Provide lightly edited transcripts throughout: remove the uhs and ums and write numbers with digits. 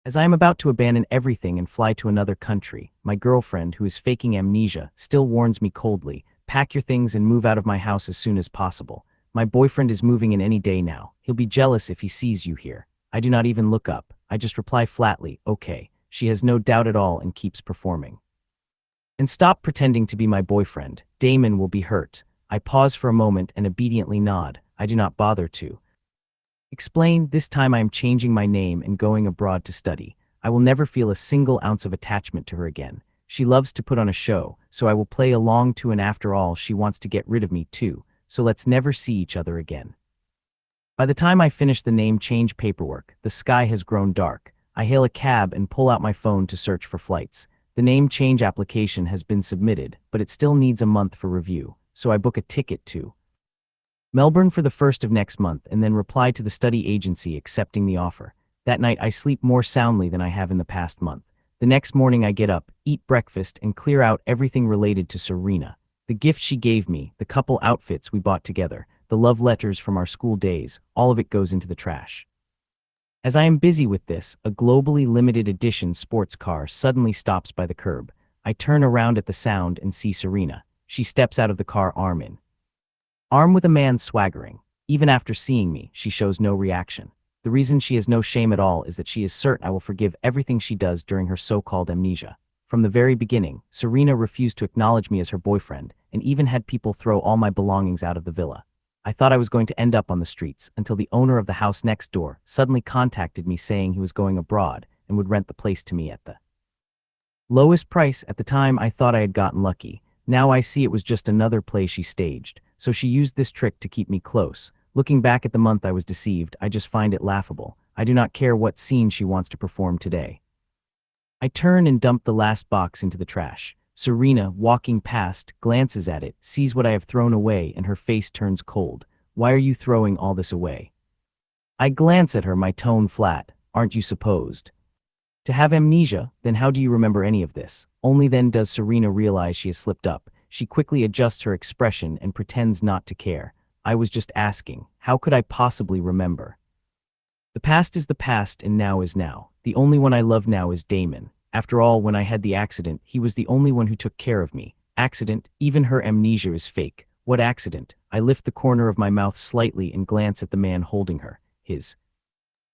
As I am about to abandon everything and fly to another country, my girlfriend, who is faking amnesia, still warns me coldly, "Pack your things and move out of my house as soon as possible. My boyfriend is moving in any day now. He'll be jealous if he sees you here." I do not even look up. I just reply flatly, "Okay." She has no doubt at all and keeps performing. "And stop pretending to be my boyfriend. Damon will be hurt." I pause for a moment and obediently nod. I do not bother to explain. This time I am changing my name and going abroad to study. I will never feel a single ounce of attachment to her again. She loves to put on a show, so I will play along too, and after all, she wants to get rid of me too, so let's never see each other again. By the time I finish the name change paperwork, the sky has grown dark. I hail a cab and pull out my phone to search for flights. The name change application has been submitted, but it still needs a month for review, so I book a ticket to Melbourne for the 1st of next month and then reply to the study agency accepting the offer. That night I sleep more soundly than I have in the past month. The next morning I get up, eat breakfast, and clear out everything related to Serena. The gift she gave me, the couple outfits we bought together, the love letters from our school days, all of it goes into the trash. As I am busy with this, a globally limited edition sports car suddenly stops by the curb. I turn around at the sound and see Serena. She steps out of the car arm in arm with a man swaggering. Even after seeing me, she shows no reaction. The reason she has no shame at all is that she is certain I will forgive everything she does during her so-called amnesia. From the very beginning, Serena refused to acknowledge me as her boyfriend and even had people throw all my belongings out of the villa. I thought I was going to end up on the streets until the owner of the house next door suddenly contacted me saying he was going abroad and would rent the place to me at the lowest price. At the time, I thought I had gotten lucky. Now I see it was just another play she staged, so she used this trick to keep me close. Looking back at the month I was deceived, I just find it laughable. I do not care what scene she wants to perform today. I turn and dump the last box into the trash. Serena, walking past, glances at it, sees what I have thrown away, and her face turns cold. "Why are you throwing all this away?" I glance at her, my tone flat. "Aren't you supposed to have amnesia? Then how do you remember any of this?" Only then does Serena realize she has slipped up. She quickly adjusts her expression and pretends not to care. "I was just asking. How could I possibly remember? The past is the past and now is now. The only one I love now is Damon. After all, when I had the accident, he was the only one who took care of me." Accident? Even her amnesia is fake. What accident? I lift the corner of my mouth slightly and glance at the man holding her. His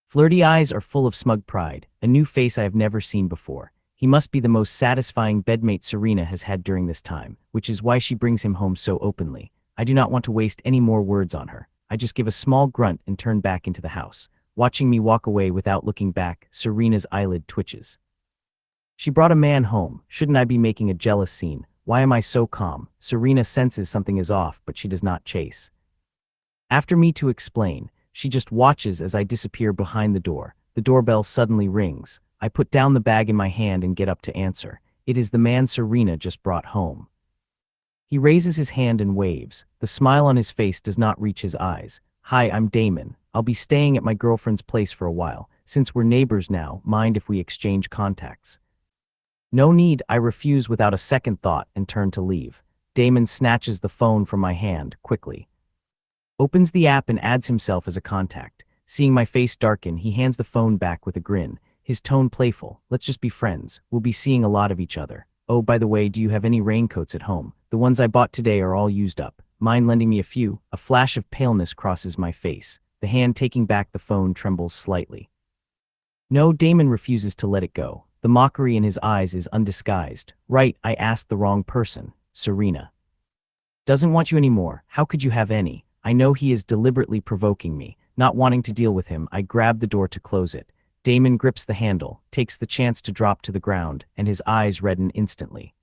flirty eyes are full of smug pride, a new face I have never seen before. He must be the most satisfying bedmate Serena has had during this time, which is why she brings him home so openly. I do not want to waste any more words on her. I just give a small grunt and turn back into the house. Watching me walk away without looking back, Serena's eyelid twitches. She brought a man home. Shouldn't I be making a jealous scene? Why am I so calm? Serena senses something is off, but she does not chase after me to explain. She just watches as I disappear behind the door. The doorbell suddenly rings. I put down the bag in my hand and get up to answer. It is the man Serena just brought home. He raises his hand and waves. The smile on his face does not reach his eyes. "Hi, I'm Damon. I'll be staying at my girlfriend's place for a while. Since we're neighbors now, mind if we exchange contacts?" "No need," I refuse without a second thought and turn to leave. Damon snatches the phone from my hand quickly, opens the app and adds himself as a contact. Seeing my face darken, he hands the phone back with a grin, his tone playful. "Let's just be friends. We'll be seeing a lot of each other. Oh, by the way, do you have any raincoats at home? The ones I bought today are all used up. Mind lending me a few?" A flash of paleness crosses my face. The hand taking back the phone trembles slightly. No, Damon refuses to let it go. The mockery in his eyes is undisguised. "Right, I asked the wrong person. Serena doesn't want you anymore. How could you have any?" I know he is deliberately provoking me. Not wanting to deal with him, I grab the door to close it. Damon grips the handle, takes the chance to drop to the ground, and his eyes redden instantly.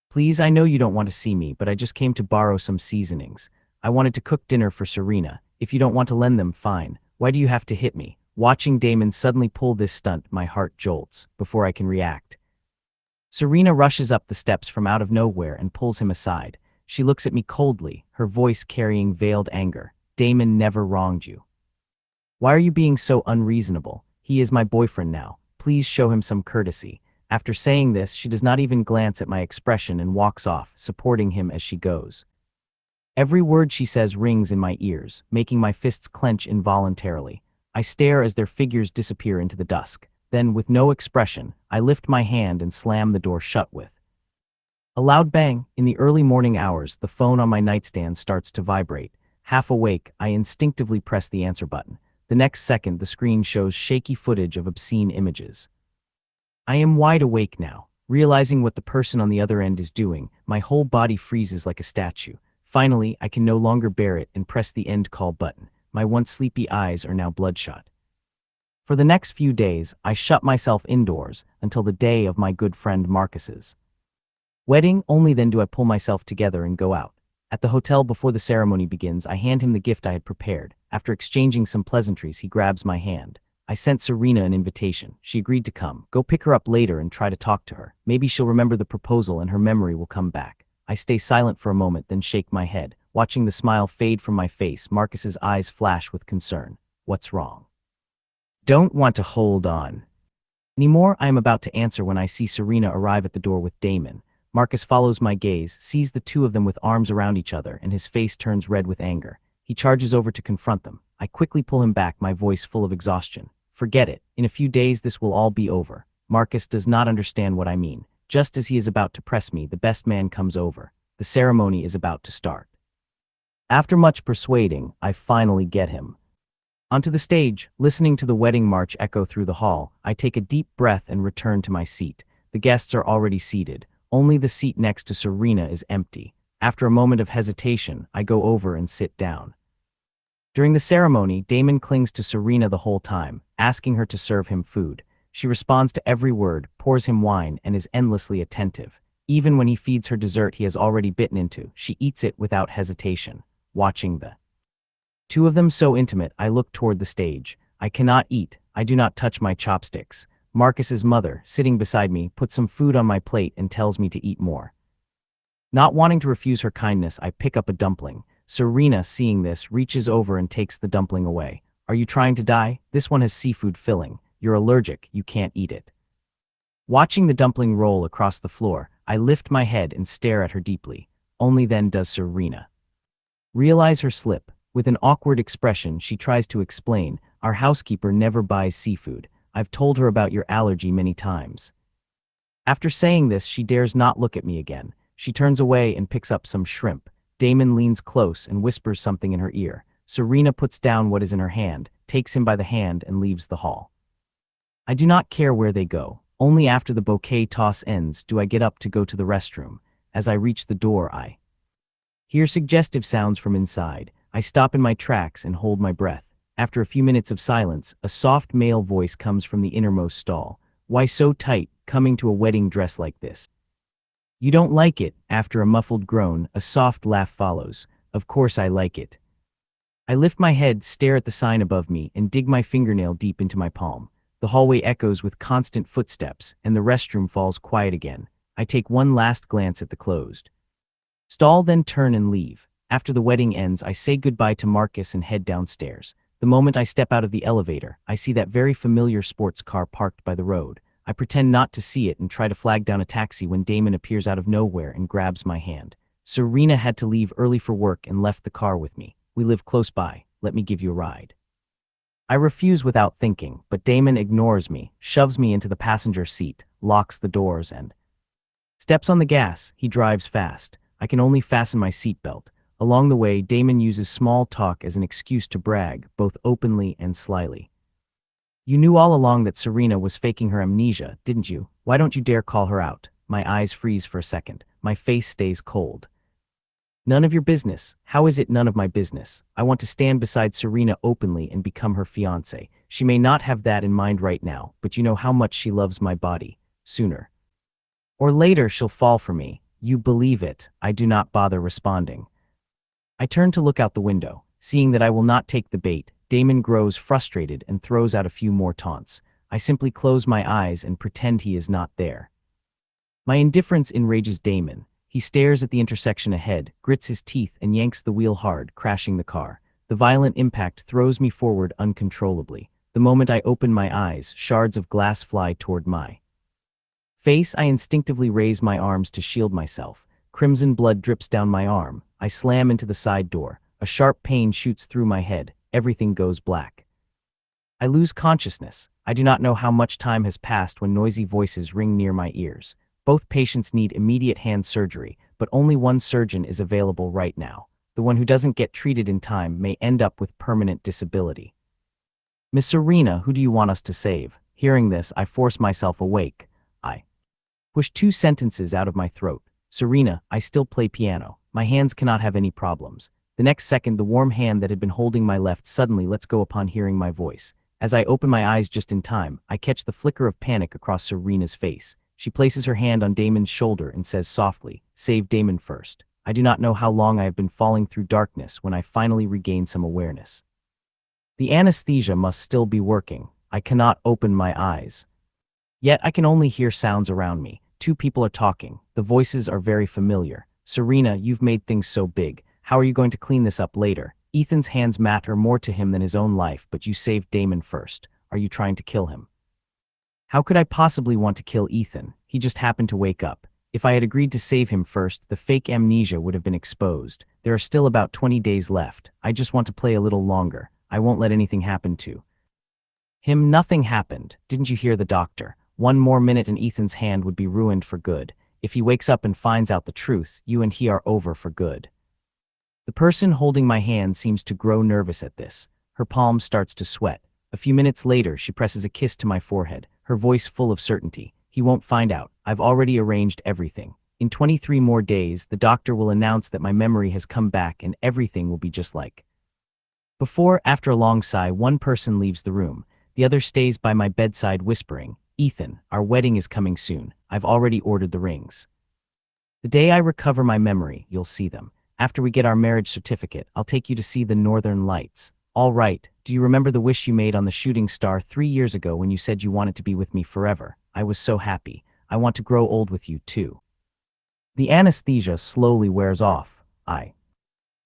"Please, I know you don't want to see me, but I just came to borrow some seasonings. I wanted to cook dinner for Serena. If you don't want to lend them, fine. Why do you have to hit me?" Watching Damon suddenly pull this stunt, my heart jolts. Before I can react, Serena rushes up the steps from out of nowhere and pulls him aside. She looks at me coldly, her voice carrying veiled anger. "Damon never wronged you. Why are you being so unreasonable? He is my boyfriend now. Please show him some courtesy." After saying this, she does not even glance at my expression and walks off, supporting him as she goes. Every word she says rings in my ears, making my fists clench involuntarily. I stare as their figures disappear into the dusk. Then, with no expression, I lift my hand and slam the door shut with a loud bang. In the early morning hours, the phone on my nightstand starts to vibrate. Half awake, I instinctively press the answer button. The next second, the screen shows shaky footage of obscene images. I am wide awake now. Realizing what the person on the other end is doing, my whole body freezes like a statue. Finally, I can no longer bear it and press the end call button. My once sleepy eyes are now bloodshot. For the next few days, I shut myself indoors until the day of my good friend Marcus's wedding. Only then do I pull myself together and go out. At the hotel before the ceremony begins, I hand him the gift I had prepared. After exchanging some pleasantries, he grabs my hand. I sent Serena an invitation. She agreed to come. Go pick her up later and try to talk to her. Maybe she'll remember the proposal and her memory will come back. I stay silent for a moment, then shake my head. Watching the smile fade from my face, Marcus's eyes flash with concern. What's wrong? Don't want to hold on anymore. I am about to answer when I see Serena arrive at the door with Damon. Marcus follows my gaze, sees the two of them with arms around each other, and his face turns red with anger. He charges over to confront them. I quickly pull him back, my voice full of exhaustion. Forget it. In a few days this will all be over. Marcus does not understand what I mean. Just as he is about to press me, the best man comes over. The ceremony is about to start. After much persuading, I finally get him onto the stage. Listening to the wedding march echo through the hall, I take a deep breath and return to my seat. The guests are already seated. Only the seat next to Serena is empty. After a moment of hesitation, I go over and sit down. During the ceremony, Damon clings to Serena the whole time, asking her to serve him food. She responds to every word, pours him wine, and is endlessly attentive. Even when he feeds her dessert he has already bitten into, she eats it without hesitation. Watching the two of them so intimate, I look toward the stage. I cannot eat. I do not touch my chopsticks. Marcus's mother, sitting beside me, puts some food on my plate and tells me to eat more. Not wanting to refuse her kindness, I pick up a dumpling. Serena, seeing this, reaches over and takes the dumpling away. Are you trying to die? This one has seafood filling. You're allergic, you can't eat it. Watching the dumpling roll across the floor, I lift my head and stare at her deeply. Only then does Serena realize her slip. With an awkward expression, she tries to explain, our housekeeper never buys seafood. I've told her about your allergy many times. After saying this, she dares not look at me again. She turns away and picks up some shrimp. Damon leans close and whispers something in her ear. Serena puts down what is in her hand, takes him by the hand, and leaves the hall. I do not care where they go. Only after the bouquet toss ends do I get up to go to the restroom. As I reach the door, I hear suggestive sounds from inside. I stop in my tracks and hold my breath. After a few minutes of silence, a soft male voice comes from the innermost stall. Why so tight, coming to a wedding dress like this? You don't like it? After a muffled groan, a soft laugh follows. Of course I like it. I lift my head, stare at the sign above me, and dig my fingernail deep into my palm. The hallway echoes with constant footsteps, and the restroom falls quiet again. I take one last glance at the closed stall, then turn and leave. After the wedding ends, I say goodbye to Marcus and head downstairs. The moment I step out of the elevator, I see that very familiar sports car parked by the road. I pretend not to see it and try to flag down a taxi when Damon appears out of nowhere and grabs my hand. Serena had to leave early for work and left the car with me. We live close by. Let me give you a ride. I refuse without thinking, but Damon ignores me, shoves me into the passenger seat, locks the doors, and steps on the gas. He drives fast. I can only fasten my seatbelt. Along the way, Damon uses small talk as an excuse to brag, both openly and slyly. You knew all along that Serena was faking her amnesia, didn't you? Why don't you dare call her out? My eyes freeze for a second. My face stays cold. None of your business. How is it none of my business? I want to stand beside Serena openly and become her fiancé. She may not have that in mind right now, but you know how much she loves my body. Sooner or later she'll fall for me. You believe it. I do not bother responding. I turn to look out the window. Seeing that I will not take the bait, Damon grows frustrated and throws out a few more taunts. I simply close my eyes and pretend he is not there. My indifference enrages Damon. He stares at the intersection ahead, grits his teeth, and yanks the wheel hard, crashing the car. The violent impact throws me forward uncontrollably. The moment I open my eyes, shards of glass fly toward my face. I instinctively raise my arms to shield myself. Crimson blood drips down my arm. I slam into the side door. A sharp pain shoots through my head. Everything goes black. I lose consciousness. I do not know how much time has passed when noisy voices ring near my ears. Both patients need immediate hand surgery, but only one surgeon is available right now. The one who doesn't get treated in time may end up with permanent disability. Miss Serena, who do you want us to save? Hearing this, I force myself awake. I push two sentences out of my throat. Serena, I still play piano. My hands cannot have any problems. The next second, the warm hand that had been holding my left suddenly lets go upon hearing my voice. As I open my eyes just in time, I catch the flicker of panic across Serena's face. She places her hand on Damon's shoulder and says softly, "Save Damon first." I do not know how long I have been falling through darkness when I finally regain some awareness. The anesthesia must still be working. I cannot open my eyes. Yet I can only hear sounds around me. Two people are talking. The voices are very familiar. "Serena, you've made things so big. How are you going to clean this up later? Ethan's hands matter more to him than his own life, but you saved Damon first. Are you trying to kill him?" How could I possibly want to kill Ethan? He just happened to wake up. If I had agreed to save him first, the fake amnesia would have been exposed. There are still about 20 days left. I just want to play a little longer. I won't let anything happen to him. Nothing happened. Didn't you hear the doctor? One more minute and Ethan's hand would be ruined for good. If he wakes up and finds out the truth, you and he are over for good. The person holding my hand seems to grow nervous at this. Her palm starts to sweat. A few minutes later, she presses a kiss to my forehead, her voice full of certainty. "He won't find out. I've already arranged everything. In 23 more days, the doctor will announce that my memory has come back and everything will be just like before." After a long sigh, one person leaves the room. The other stays by my bedside whispering, "Ethan, our wedding is coming soon. I've already ordered the rings. The day I recover my memory, you'll see them. After we get our marriage certificate, I'll take you to see the Northern Lights. All right, do you remember the wish you made on the shooting star 3 years ago when you said you wanted to be with me forever? I was so happy. I want to grow old with you too." The anesthesia slowly wears off. I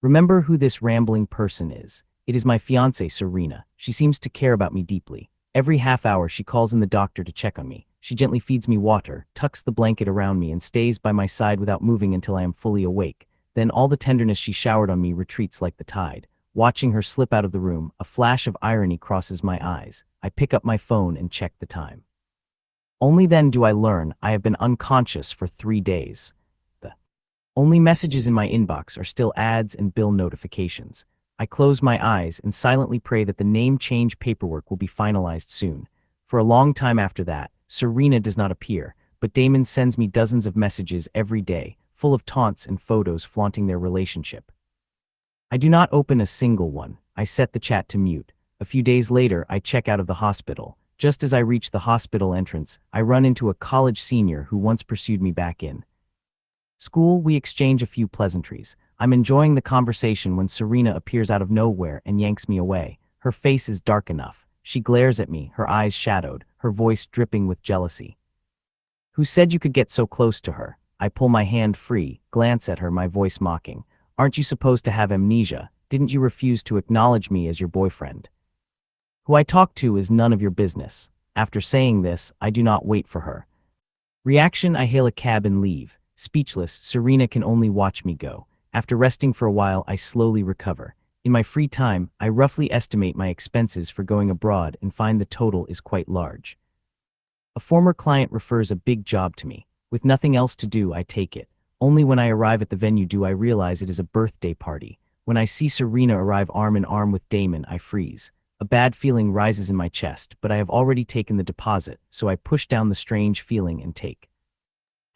remember who this rambling person is. It is my fiancée, Serena. She seems to care about me deeply. Every half hour she calls in the doctor to check on me. She gently feeds me water, tucks the blanket around me, and stays by my side without moving until I am fully awake. Then all the tenderness she showered on me retreats like the tide. Watching her slip out of the room, a flash of irony crosses my eyes. I pick up my phone and check the time. Only then do I learn I have been unconscious for 3 days. The only messages in my inbox are still ads and bill notifications. I close my eyes and silently pray that the name change paperwork will be finalized soon. For a long time after that, Serena does not appear, but Damon sends me dozens of messages every day, full of taunts and photos flaunting their relationship. I do not open a single one. I set the chat to mute. A few days later, I check out of the hospital. Just as I reach the hospital entrance, I run into a college senior who once pursued me back in school. We exchange a few pleasantries. I'm enjoying the conversation when Serena appears out of nowhere and yanks me away. Her face is dark enough. She glares at me, her eyes shadowed, her voice dripping with jealousy. "Who said you could get so close to her?" I pull my hand free, glance at her, my voice mocking. "Aren't you supposed to have amnesia? Didn't you refuse to acknowledge me as your boyfriend? Who I talk to is none of your business." After saying this, I do not wait for her reaction. I hail a cab and leave. Speechless, Serena can only watch me go. After resting for a while, I slowly recover. In my free time, I roughly estimate my expenses for going abroad and find the total is quite large. A former client refers a big job to me. With nothing else to do, I take it. Only when I arrive at the venue do I realize it is a birthday party. When I see Serena arrive arm in arm with Damon, I freeze. A bad feeling rises in my chest, but I have already taken the deposit, so I push down the strange feeling and take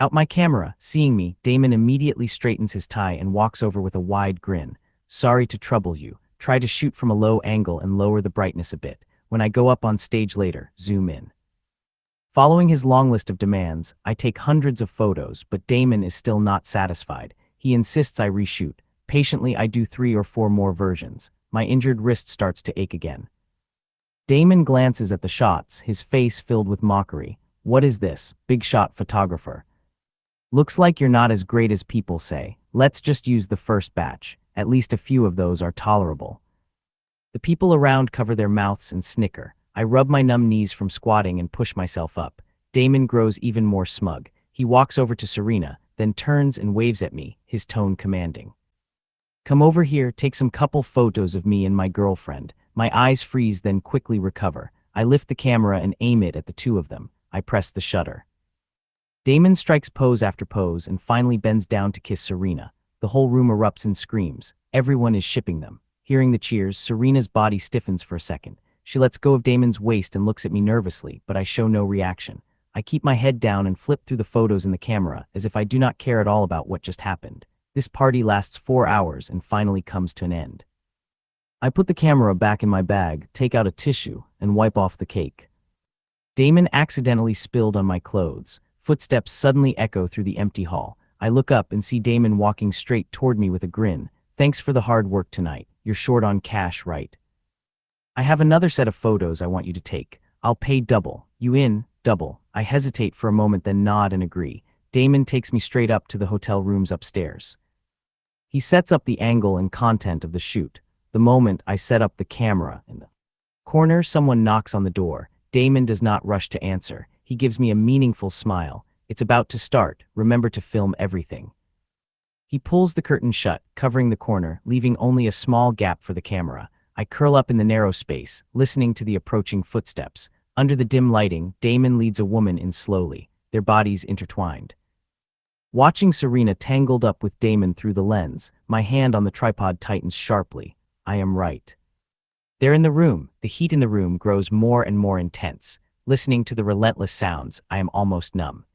out my camera. Seeing me, Damon immediately straightens his tie and walks over with a wide grin. "Sorry to trouble you. Try to shoot from a low angle and lower the brightness a bit. When I go up on stage later, zoom in." Following his long list of demands, I take hundreds of photos, but Damon is still not satisfied. He insists I reshoot. Patiently, I do 3 or 4 more versions. My injured wrist starts to ache again. Damon glances at the shots, his face filled with mockery. "What is this, big shot photographer? Looks like you're not as great as people say. Let's just use the first batch. At least a few of those are tolerable." The people around cover their mouths and snicker. I rub my numb knees from squatting and push myself up. Damon grows even more smug. He walks over to Serena, then turns and waves at me, his tone commanding. Come over here, take some couple photos of me and my girlfriend. My eyes freeze, then quickly recover. I lift the camera and aim it at the two of them. I press the shutter. Damon strikes pose after pose and finally bends down to kiss Serena. The whole room erupts in screams. Everyone is shipping them. Hearing the cheers, Serena's body stiffens for a second. She lets go of Damon's waist and looks at me nervously, but I show no reaction. I keep my head down and flip through the photos in the camera, as if I do not care at all about what just happened. This party lasts 4 hours and finally comes to an end. I put the camera back in my bag, take out a tissue, and wipe off the cake. Damon accidentally spilled on my clothes. Footsteps suddenly echo through the empty hall. I look up and see Damon walking straight toward me with a grin. Thanks for the hard work tonight. You're short on cash, right? I have another set of photos I want you to take. I'll pay double. You in? Double. I hesitate for a moment, then nod and agree. Damon takes me straight up to the hotel rooms upstairs. He sets up the angle and content of the shoot. The moment I set up the camera in the corner, someone knocks on the door. Damon does not rush to answer. He gives me a meaningful smile. It's about to start. Remember to film everything. He pulls the curtain shut, covering the corner, leaving only a small gap for the camera. I curl up in the narrow space, listening to the approaching footsteps. Under the dim lighting, Damon leads a woman in slowly, their bodies intertwined. Watching Serena tangled up with Damon through the lens, my hand on the tripod tightens sharply. I am right. They're in the room. The heat in the room grows more and more intense. Listening to the relentless sounds, I am almost numb.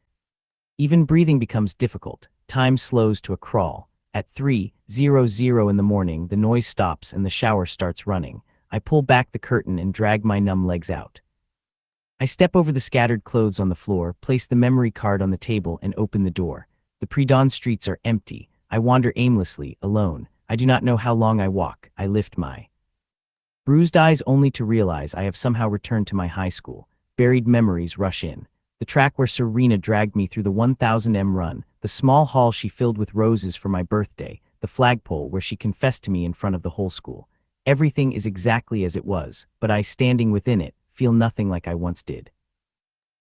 Even breathing becomes difficult. Time slows to a crawl. At 3:00 in the morning, the noise stops and the shower starts running. I pull back the curtain and drag my numb legs out. I step over the scattered clothes on the floor, place the memory card on the table, and open the door. The pre-dawn streets are empty. I wander aimlessly, alone. I do not know how long I walk. I lift my bruised eyes only to realize I have somehow returned to my high school. Buried memories rush in. The track where Serena dragged me through the 1000m run, the small hall she filled with roses for my birthday, the flagpole where she confessed to me in front of the whole school. Everything is exactly as it was, but I, standing within it, feel nothing like I once did.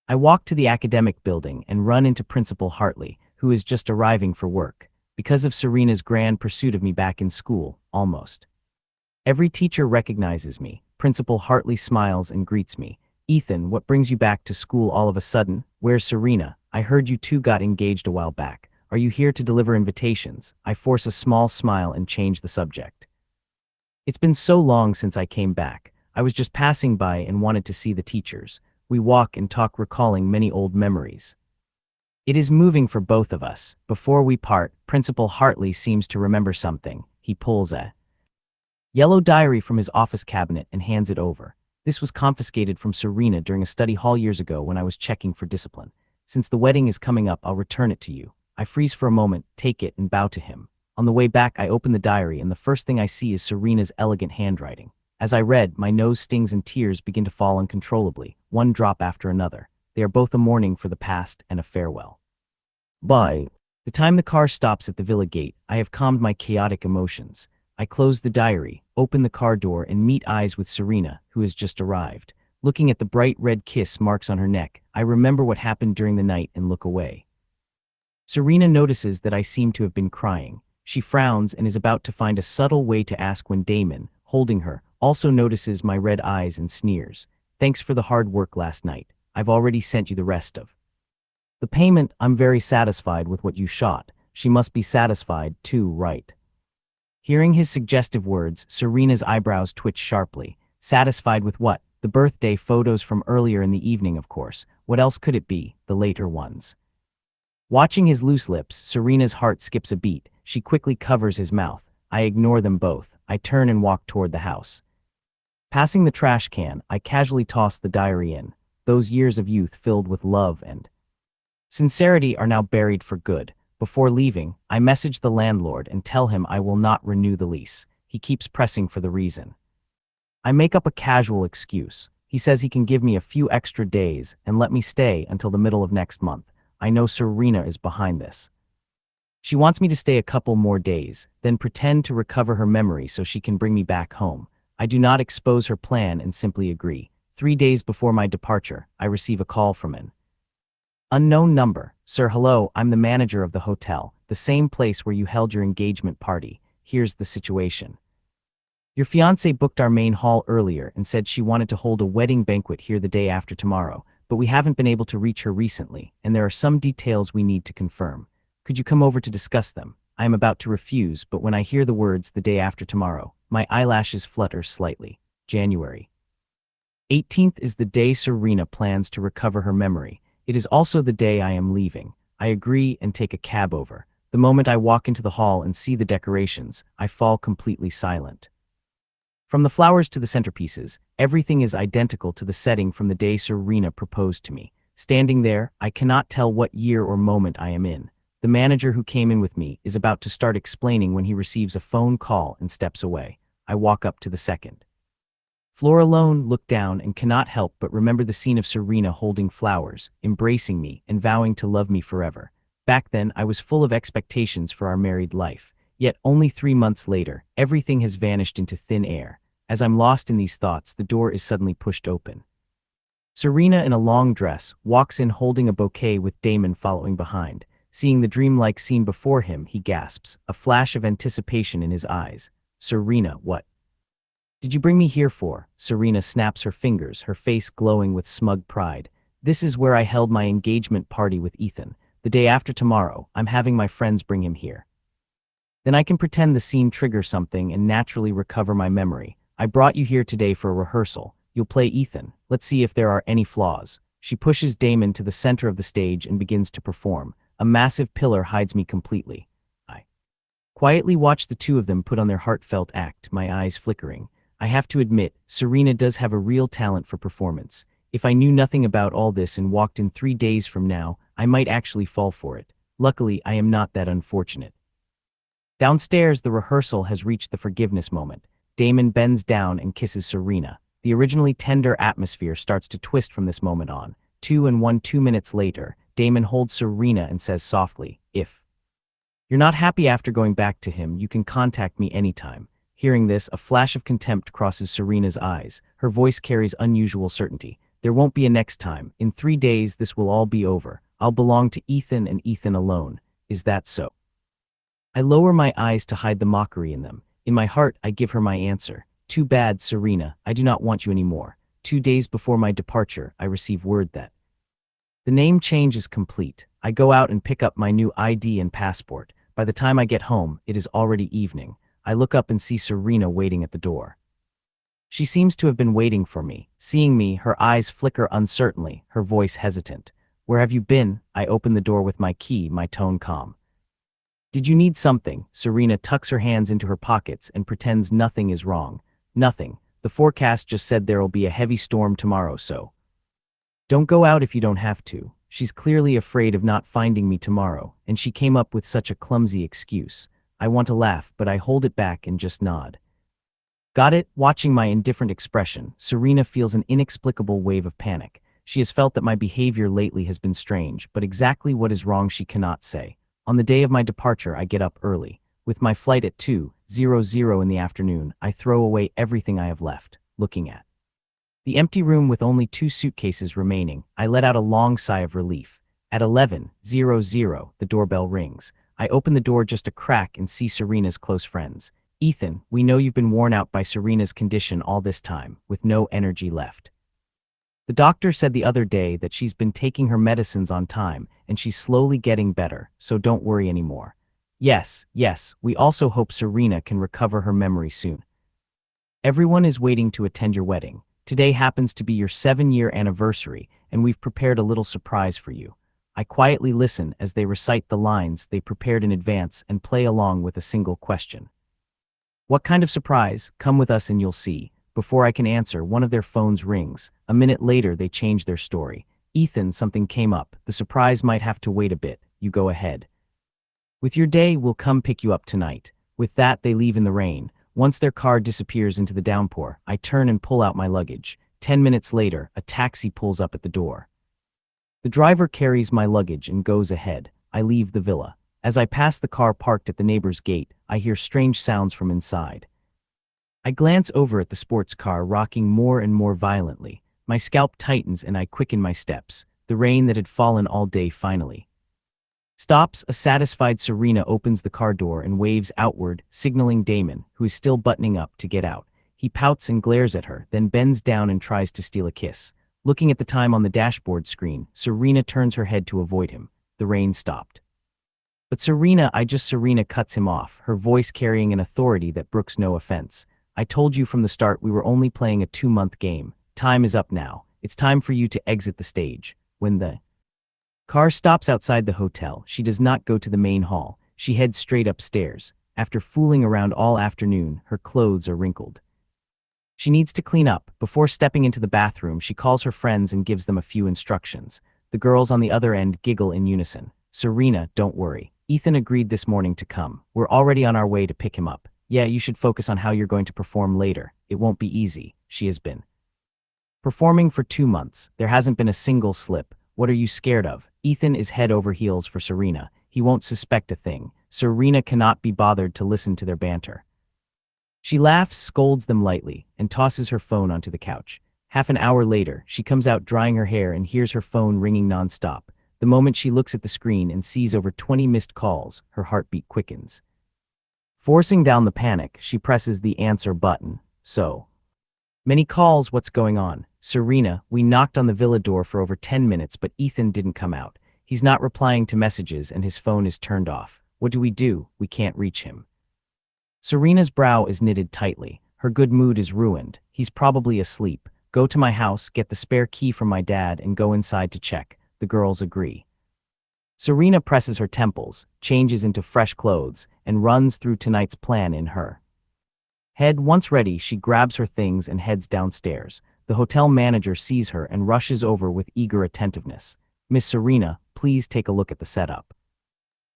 I walk to the academic building and run into Principal Hartley, who is just arriving for work. Because of Serena's grand pursuit of me back in school, almost every teacher recognizes me. Principal Hartley smiles and greets me. Ethan, what brings you back to school all of a sudden? Where's Serena? I heard you two got engaged a while back. Are you here to deliver invitations? I force a small smile and change the subject. It's been so long since I came back. I was just passing by and wanted to see the teachers. We walk and talk, recalling many old memories. It is moving for both of us. Before we part, Principal Hartley seems to remember something. He pulls a yellow diary from his office cabinet and hands it over. This was confiscated from Serena during a study hall years ago when I was checking for discipline. Since the wedding is coming up, I'll return it to you. I freeze for a moment, take it, and bow to him. On the way back, I open the diary, and the first thing I see is Serena's elegant handwriting. As I read, my nose stings and tears begin to fall uncontrollably, one drop after another. They are both a mourning for the past and a farewell. By the time the car stops at the villa gate, I have calmed my chaotic emotions. I close the diary, open the car door, and meet eyes with Serena, who has just arrived. Looking at the bright red kiss marks on her neck, I remember what happened during the night and look away. Serena notices that I seem to have been crying. She frowns and is about to find a subtle way to ask when Damon, holding her, also notices my red eyes and sneers. Thanks for the hard work last night. I've already sent you the rest of the payment. I'm very satisfied with what you shot. She must be satisfied too, right? Hearing his suggestive words, Serena's eyebrows twitch sharply. Satisfied with what? The birthday photos from earlier in the evening, of course. What else could it be? The later ones. Watching his loose lips, Serena's heart skips a beat. She quickly covers his mouth. I ignore them both. I turn and walk toward the house. Passing the trash can, I casually toss the diary in. Those years of youth filled with love and sincerity are now buried for good. Before leaving, I message the landlord and tell him I will not renew the lease. He keeps pressing for the reason. I make up a casual excuse. He says he can give me a few extra days and let me stay until the middle of next month. I know Serena is behind this. She wants me to stay a couple more days, then pretend to recover her memory so she can bring me back home. I do not expose her plan and simply agree. 3 days before my departure, I receive a call from an unknown number. Sir, hello, I'm the manager of the hotel, the same place where you held your engagement party. here's the situation. Your fiancée booked our main hall earlier and said she wanted to hold a wedding banquet here the day after tomorrow, but we haven't been able to reach her recently, and there are some details we need to confirm. Could you come over to discuss them? I am about to refuse, but when I hear the words the day after tomorrow, my eyelashes flutter slightly. January 18th is the day Serena plans to recover her memory. It is also the day I am leaving. I agree and take a cab over. The moment I walk into the hall and see the decorations, I fall completely silent. From the flowers to the centerpieces, everything is identical to the setting from the day Serena proposed to me. Standing there, I cannot tell what year or moment I am in. The manager who came in with me is about to start explaining when he receives a phone call and steps away. I walk up to the second floor alone, look down, and cannot help but remember the scene of Serena holding flowers, embracing me, and vowing to love me forever. Back then, I was full of expectations for our married life. Yet only 3 months later, everything has vanished into thin air. As I'm lost in these thoughts, the door is suddenly pushed open. Serena, in a long dress, walks in holding a bouquet with Damon following behind. Seeing the dreamlike scene before him, he gasps, a flash of anticipation in his eyes. Serena, what did you bring me here for? Serena snaps her fingers, her face glowing with smug pride. This is where I held my engagement party with Ethan. The day after tomorrow, I'm having my friends bring him here. Then I can pretend the scene triggers something and naturally recover my memory. I brought you here today for a rehearsal. You'll play Ethan. Let's see if there are any flaws. She pushes Damon to the center of the stage and begins to perform. A massive pillar hides me completely. I quietly watch the two of them put on their heartfelt act, my eyes flickering. I have to admit, Serena does have a real talent for performance. If I knew nothing about all this and walked in 3 days from now, I might actually fall for it. Luckily, I am not that unfortunate. Downstairs, the rehearsal has reached the forgiveness moment. Damon bends down and kisses Serena. The originally tender atmosphere starts to twist from this moment on. 2 minutes later, Damon holds Serena and says softly, if you're not happy after going back to him, you can contact me anytime. Hearing this, a flash of contempt crosses Serena's eyes. Her voice carries unusual certainty. There won't be a next time. In 3 days, this will all be over. I'll belong to Ethan and Ethan alone. Is that so? I lower my eyes to hide the mockery in them. In my heart, I give her my answer. Too bad, Serena, I do not want you anymore. 2 days before my departure, I receive word that the name change is complete. I go out and pick up my new ID and passport. By the time I get home, it is already evening. I look up and see Serena waiting at the door. She seems to have been waiting for me. Seeing me, her eyes flicker uncertainly, her voice hesitant. Where have you been? I open the door with my key, my tone calm. Did you need something? Serena tucks her hands into her pockets and pretends nothing is wrong. Nothing. The forecast just said there'll be a heavy storm tomorrow, so don't go out if you don't have to. She's clearly afraid of not finding me tomorrow, and she came up with such a clumsy excuse. I want to laugh, but I hold it back and just nod. Got it? Watching my indifferent expression, Serena feels an inexplicable wave of panic. She has felt that my behavior lately has been strange, but exactly what is wrong she cannot say. On the day of my departure, I get up early. With my flight at 2:00 in the afternoon, I throw away everything I have left, looking at the empty room with only 2 suitcases remaining. I let out a long sigh of relief. At 11:00, the doorbell rings. I open the door just a crack and see Serena's close friends. Ethan, we know you've been worn out by Serena's condition all this time, with no energy left. The doctor said the other day that she's been taking her medicines on time, and she's slowly getting better, so don't worry anymore. Yes, we also hope Serena can recover her memory soon. Everyone is waiting to attend your wedding. Today happens to be your 7-year anniversary, and we've prepared a little surprise for you. I quietly listen as they recite the lines they prepared in advance and play along with a single question. What kind of surprise? Come with us and you'll see. Before I can answer, one of their phones rings. A minute later, they change their story. Ethan, something came up. The surprise might have to wait a bit. You go ahead. With your day, we'll come pick you up tonight. With that, they leave in the rain. Once their car disappears into the downpour, I turn and pull out my luggage. 10 minutes later, a taxi pulls up at the door. The driver carries my luggage and goes ahead. I leave the villa. As I pass the car parked at the neighbor's gate, I hear strange sounds from inside. I glance over at the sports car rocking more and more violently. My scalp tightens and I quicken my steps. The rain that had fallen all day finally Stops, a satisfied Serena opens the car door and waves outward, signaling Damon, who is still buttoning up, to get out. He pouts and glares at her, then bends down and tries to steal a kiss. Looking at the time on the dashboard screen, Serena turns her head to avoid him. The rain stopped. But Serena cuts him off, her voice carrying an authority that brooks no offense. I told you from the start we were only playing a 2-month game. Time is up now. It's time for you to exit the stage. When the car stops outside the hotel, she does not go to the main hall. She heads straight upstairs. After fooling around all afternoon, her clothes are wrinkled. She needs to clean up. Before stepping into the bathroom, she calls her friends and gives them a few instructions. The girls on the other end giggle in unison. Serena, don't worry. Ethan agreed this morning to come. We're already on our way to pick him up. Yeah, you should focus on how you're going to perform later. It won't be easy. She has been performing for 2 months. There hasn't been a single slip. What are you scared of? Ethan is head over heels for Serena. He won't suspect a thing. Serena cannot be bothered to listen to their banter. She laughs, scolds them lightly, and tosses her phone onto the couch. Half an hour later, she comes out drying her hair and hears her phone ringing nonstop. The moment she looks at the screen and sees over 20 missed calls, her heartbeat quickens. Forcing down the panic, she presses the answer button. So many calls, what's going on? Serena, we knocked on the villa door for over 10 minutes, but Ethan didn't come out. He's not replying to messages and his phone is turned off. What do? We can't reach him. Serena's brow is knitted tightly. Her good mood is ruined. He's probably asleep. Go to my house, get the spare key from my dad, and go inside to check. The girls agree. Serena presses her temples, changes into fresh clothes, and runs through tonight's plan in her head. Once ready, she grabs her things and heads downstairs. The hotel manager sees her and rushes over with eager attentiveness. Miss Serena, please take a look at the setup.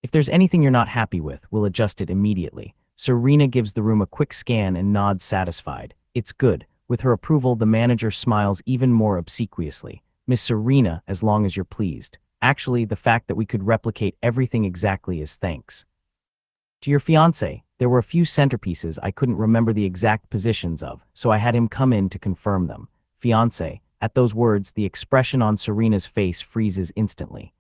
If there's anything you're not happy with, we'll adjust it immediately. Serena gives the room a quick scan and nods satisfied. It's good. With her approval, the manager smiles even more obsequiously. Miss Serena, as long as you're pleased. Actually, the fact that we could replicate everything exactly is thanks to your fiancé. There were a few centerpieces I couldn't remember the exact positions of, so I had him come in to confirm them. Fiancé. At those words, the expression on Serena's face freezes instantly.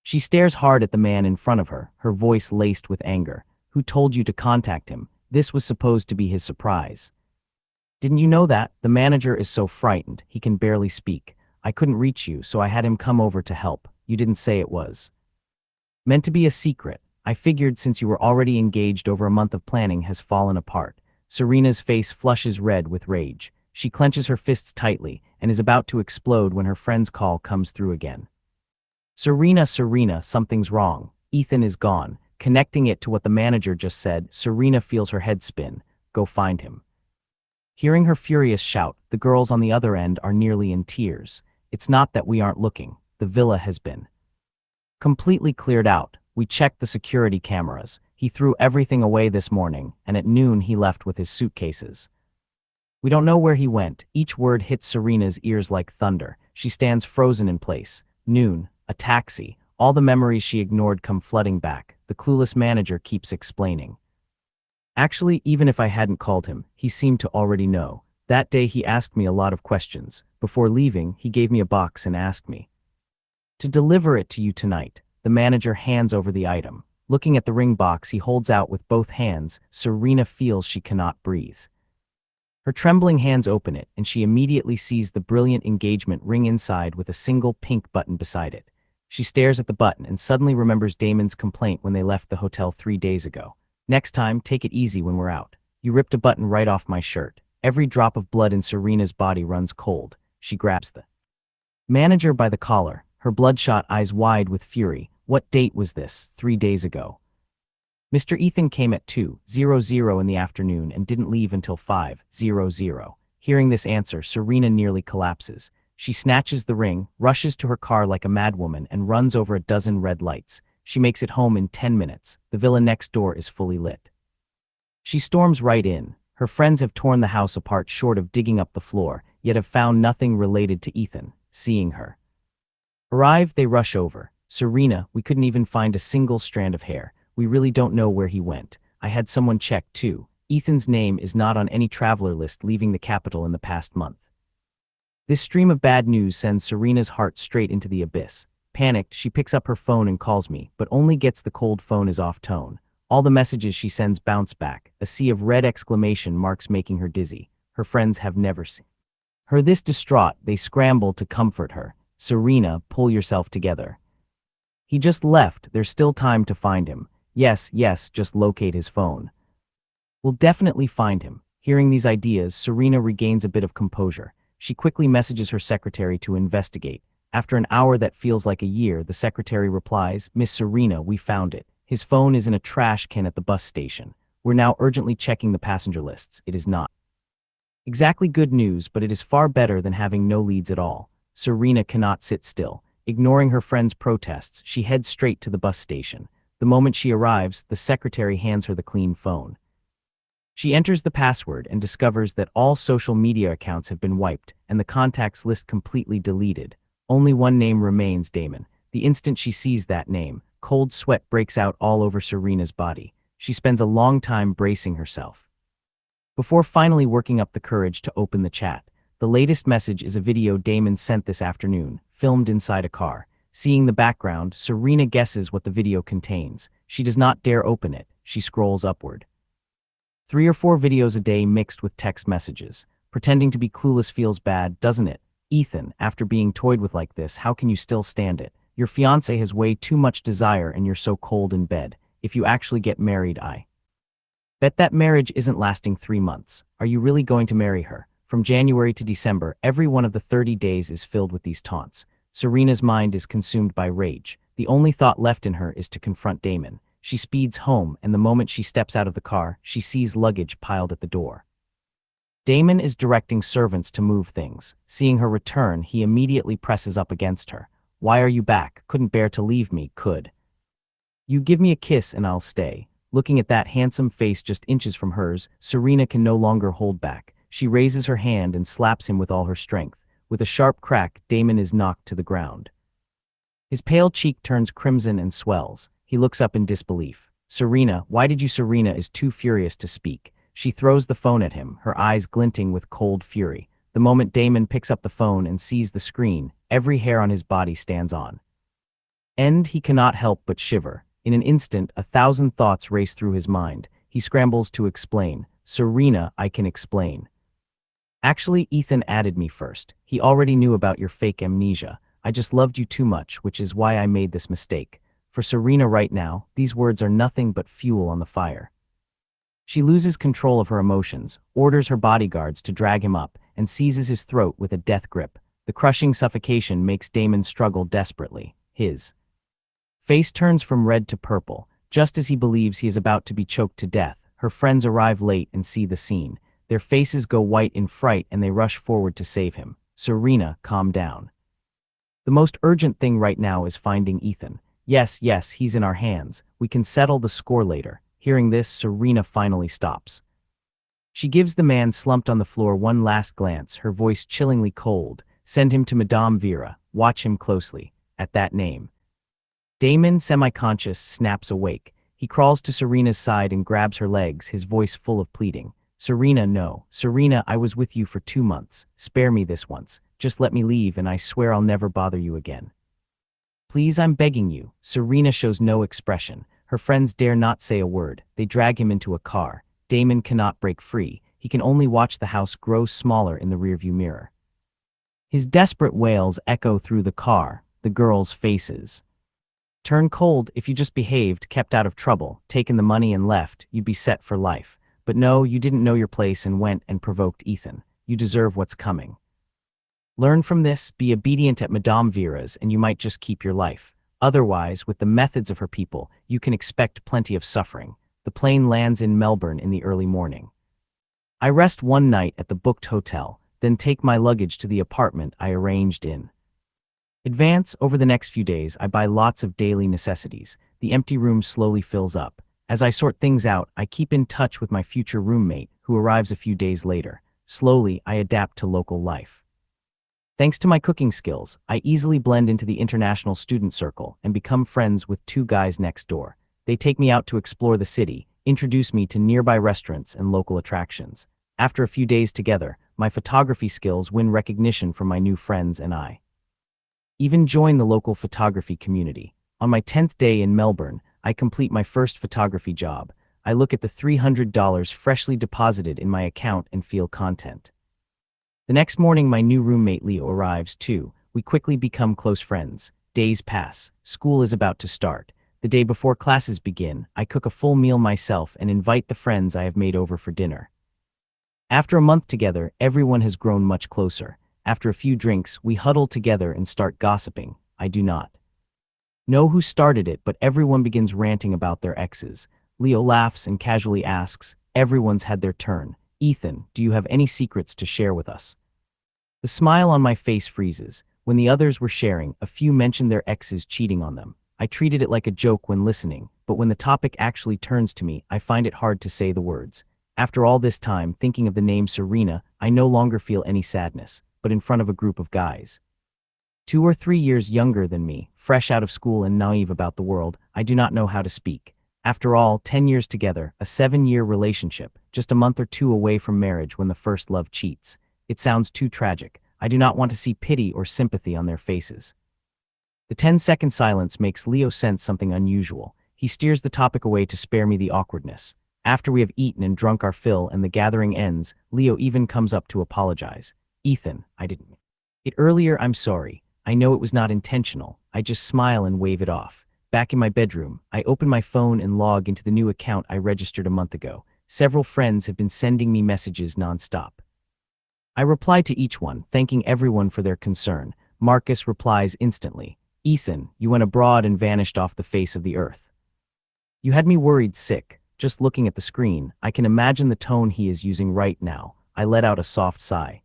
She stares hard at the man in front of her, her voice laced with anger. Who told you to contact him? This was supposed to be his surprise. Didn't you know that? The manager is so frightened, he can barely speak. I couldn't reach you, so I had him come over to help. You didn't say it was meant to be a secret. I figured since you were already engaged, over a month of planning has fallen apart. Serena's face flushes red with rage. She clenches her fists tightly and is about to explode when her friend's call comes through again. Serena, something's wrong. Ethan is gone. Connecting it to what the manager just said, Serena feels her head spin. Go find him. Hearing her furious shout, the girls on the other end are nearly in tears. It's not that we aren't looking. The villa has been completely cleared out. We checked the security cameras. He threw everything away this morning, and at noon he left with his suitcases. We don't know where he went. Each word hits Serena's ears like thunder. She stands frozen in place. Noon, a taxi. All the memories she ignored come flooding back. The clueless manager keeps explaining. Actually, even if I hadn't called him, he seemed to already know. That day he asked me a lot of questions. Before leaving, he gave me a box and asked me to deliver it to you tonight. The manager hands over the item. Looking at the ring box he holds out with both hands, Serena feels she cannot breathe. Her trembling hands open it, and she immediately sees the brilliant engagement ring inside with a single pink button beside it. She stares at the button and suddenly remembers Damon's complaint when they left the hotel 3 days ago. Next time, take it easy when we're out. You ripped a button right off my shirt. Every drop of blood in Serena's body runs cold. She grabs the manager by the collar, her bloodshot eyes wide with fury. What date was this? 3 days ago. Mr. Ethan came at 2:00 in the afternoon and didn't leave until 5:00. Hearing this answer, Serena nearly collapses. She snatches the ring, rushes to her car like a madwoman, and runs over a dozen red lights. She makes it home in 10 minutes. The villa next door is fully lit. She storms right in. Her friends have torn the house apart short of digging up the floor, yet have found nothing related to Ethan. Seeing her arrive, they rush over. Serena, we couldn't even find a single strand of hair. We really don't know where he went. I had someone check too. Ethan's name is not on any traveler list leaving the capital in the past month. This stream of bad news sends Serena's heart straight into the abyss. Panicked, she picks up her phone and calls me, but only gets the cold phone is off tone. All the messages she sends bounce back, a sea of red exclamation marks making her dizzy. Her friends have never seen her this distraught. They scramble to comfort her. Serena, pull yourself together. He just left, there's still time to find him. Yes, just locate his phone. We'll definitely find him. Hearing these ideas, Serena regains a bit of composure. She quickly messages her secretary to investigate. After an hour that feels like a year, the secretary replies, "Miss Serena, we found it. His phone is in a trash can at the bus station. We're now urgently checking the passenger lists." It is not exactly good news, but it is far better than having no leads at all. Serena cannot sit still. Ignoring her friend's protests, she heads straight to the bus station. The moment she arrives, the secretary hands her the clean phone. She enters the password and discovers that all social media accounts have been wiped and the contacts list completely deleted. Only one name remains, Damon. The instant she sees that name, cold sweat breaks out all over Serena's body. She spends a long time bracing herself before finally working up the courage to open the chat. The latest message is a video Damon sent this afternoon, filmed inside a car. Seeing the background, Serena guesses what the video contains. She does not dare open it. She scrolls upward. 3 or 4 videos a day mixed with text messages. Pretending to be clueless feels bad, doesn't it? Ethan, after being toyed with like this, how can you still stand it? Your fiancé has way too much desire and you're so cold in bed. If you actually get married, I bet that marriage isn't lasting 3 months. Are you really going to marry her? From January to December, every one of the 30 days is filled with these taunts. Serena's mind is consumed by rage. The only thought left in her is to confront Damon. She speeds home, and the moment she steps out of the car, she sees luggage piled at the door. Damon is directing servants to move things. Seeing her return, he immediately presses up against her. "Why are you back? Couldn't bear to leave me, could you give me a kiss and I'll stay?" Looking at that handsome face just inches from hers, Serena can no longer hold back. She raises her hand and slaps him with all her strength. With a sharp crack, Damon is knocked to the ground. His pale cheek turns crimson and swells. He looks up in disbelief. "Serena, why did you?" Serena is too furious to speak. She throws the phone at him, her eyes glinting with cold fury. The moment Damon picks up the phone and sees the screen, every hair on his body stands on end. He cannot help but shiver. In an instant, 1,000 thoughts race through his mind. He scrambles to explain. "Serena, I can explain. Actually, Ethan added me first. He already knew about your fake amnesia. I just loved you too much, which is why I made this mistake." For Serena right now, these words are nothing but fuel on the fire. She loses control of her emotions, orders her bodyguards to drag him up, and seizes his throat with a death grip. The crushing suffocation makes Damon struggle desperately. His face turns from red to purple. Just as he believes he is about to be choked to death, her friends arrive late and see the scene. Their faces go white in fright and they rush forward to save him. "Serena, calm down. The most urgent thing right now is finding Ethan. Yes, he's in our hands. We can settle the score later." Hearing this, Serena finally stops. She gives the man slumped on the floor one last glance, her voice chillingly cold. "Send him to Madame Vera. Watch him closely." At that name, Damon, semi-conscious, snaps awake. He crawls to Serena's side and grabs her legs, his voice full of pleading. "Serena, no. Serena, I was with you for 2 months. Spare me this once. Just let me leave and I swear I'll never bother you again. Please, I'm begging you." Serena shows no expression. Her friends dare not say a word. They drag him into a car. Damon cannot break free. He can only watch the house grow smaller in the rearview mirror. His desperate wails echo through the car. The girls' faces turn cold. If you just behaved, kept out of trouble, taken the money and left, you'd be set for life. But no, you didn't know your place and went and provoked Ethan. You deserve what's coming. Learn from this, be obedient at Madame Vera's, and you might just keep your life. Otherwise, with the methods of her people, you can expect plenty of suffering. The plane lands in Melbourne in the early morning. I rest one night at the booked hotel, then take my luggage to the apartment I arranged in advance. Over the next few days, I buy lots of daily necessities. The empty room slowly fills up. As I sort things out, I keep in touch with my future roommate, who arrives a few days later. Slowly, I adapt to local life. Thanks to my cooking skills, I easily blend into the international student circle and become friends with 2 guys next door. They take me out to explore the city, introduce me to nearby restaurants and local attractions. After a few days together, my photography skills win recognition from my new friends and I even join the local photography community. On my 10th day in Melbourne, I complete my first photography job. I look at the $300 freshly deposited in my account and feel content. The next morning, my new roommate Leo arrives too. We quickly become close friends. Days pass. School is about to start. The day before classes begin, I cook a full meal myself and invite the friends I have made over for dinner. After a month together, everyone has grown much closer. After a few drinks, we huddle together and start gossiping. I do not know who started it, but everyone begins ranting about their exes. Leo laughs and casually asks, "Everyone's had their turn. Ethan, do you have any secrets to share with us?" The smile on my face freezes. When the others were sharing, a few mentioned their exes cheating on them. I treated it like a joke when listening, but when the topic actually turns to me, I find it hard to say the words. After all this time thinking of the name Serena, I no longer feel any sadness, but in front of a group of guys 2 or 3 years younger than me, fresh out of school and naive about the world, I do not know how to speak. After all, 10 years together, a 7-year relationship, just a month or two away from marriage when the first love cheats. It sounds too tragic. I do not want to see pity or sympathy on their faces. The 10-second silence makes Leo sense something unusual. He steers the topic away to spare me the awkwardness. After we have eaten and drunk our fill and the gathering ends, Leo even comes up to apologize. "Ethan, I didn't mean it earlier, I'm sorry. I know it was not intentional." I just smile and wave it off. Back in my bedroom, I open my phone and log into the new account I registered a month ago. Several friends have been sending me messages nonstop. I reply to each one, thanking everyone for their concern. Marcus replies instantly, "Ethan, you went abroad and vanished off the face of the earth. You had me worried sick." Just looking at the screen, I can imagine the tone he is using right now. I let out a soft sigh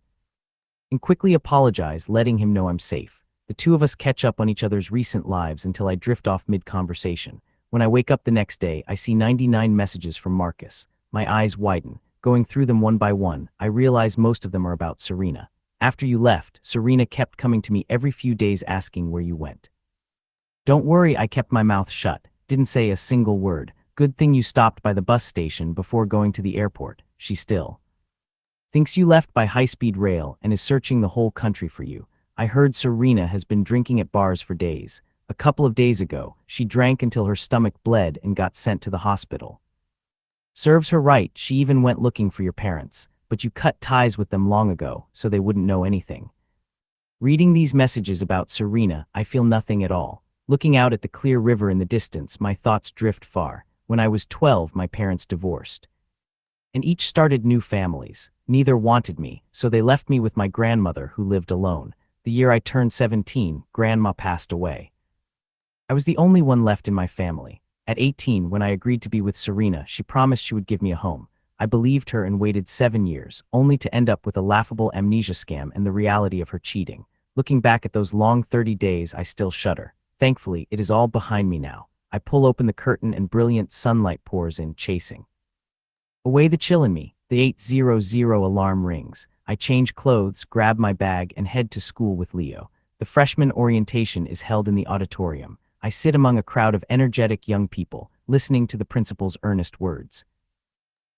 and quickly apologize, letting him know I'm safe. The two of us catch up on each other's recent lives until I drift off mid-conversation. When I wake up the next day, I see 99 messages from Marcus. My eyes widen. Going through them one by one, I realize most of them are about Serena. "After you left, Serena kept coming to me every few days asking where you went. Don't worry, I kept my mouth shut, didn't say a single word. Good thing you stopped by the bus station before going to the airport." She still thinks you left by high-speed rail and is searching the whole country for you. I heard Serena has been drinking at bars for days. A couple of days ago, she drank until her stomach bled and got sent to the hospital. Serves her right, she even went looking for your parents, but you cut ties with them long ago, so they wouldn't know anything. Reading these messages about Serena, I feel nothing at all. Looking out at the clear river in the distance, my thoughts drift far. When I was 12, my parents divorced, and each started new families. Neither wanted me, so they left me with my grandmother, who lived alone. The year I turned 17, Grandma passed away. I was the only one left in my family. At 18, when I agreed to be with Serena, she promised she would give me a home. I believed her and waited 7 years, only to end up with a laughable amnesia scam and the reality of her cheating. Looking back at those long 30 days, I still shudder. Thankfully, it is all behind me now. I pull open the curtain and brilliant sunlight pours in, chasing away the chill in me. The 8:00 alarm rings. I change clothes, grab my bag, and head to school with Leo. The freshman orientation is held in the auditorium. I sit among a crowd of energetic young people, listening to the principal's earnest words.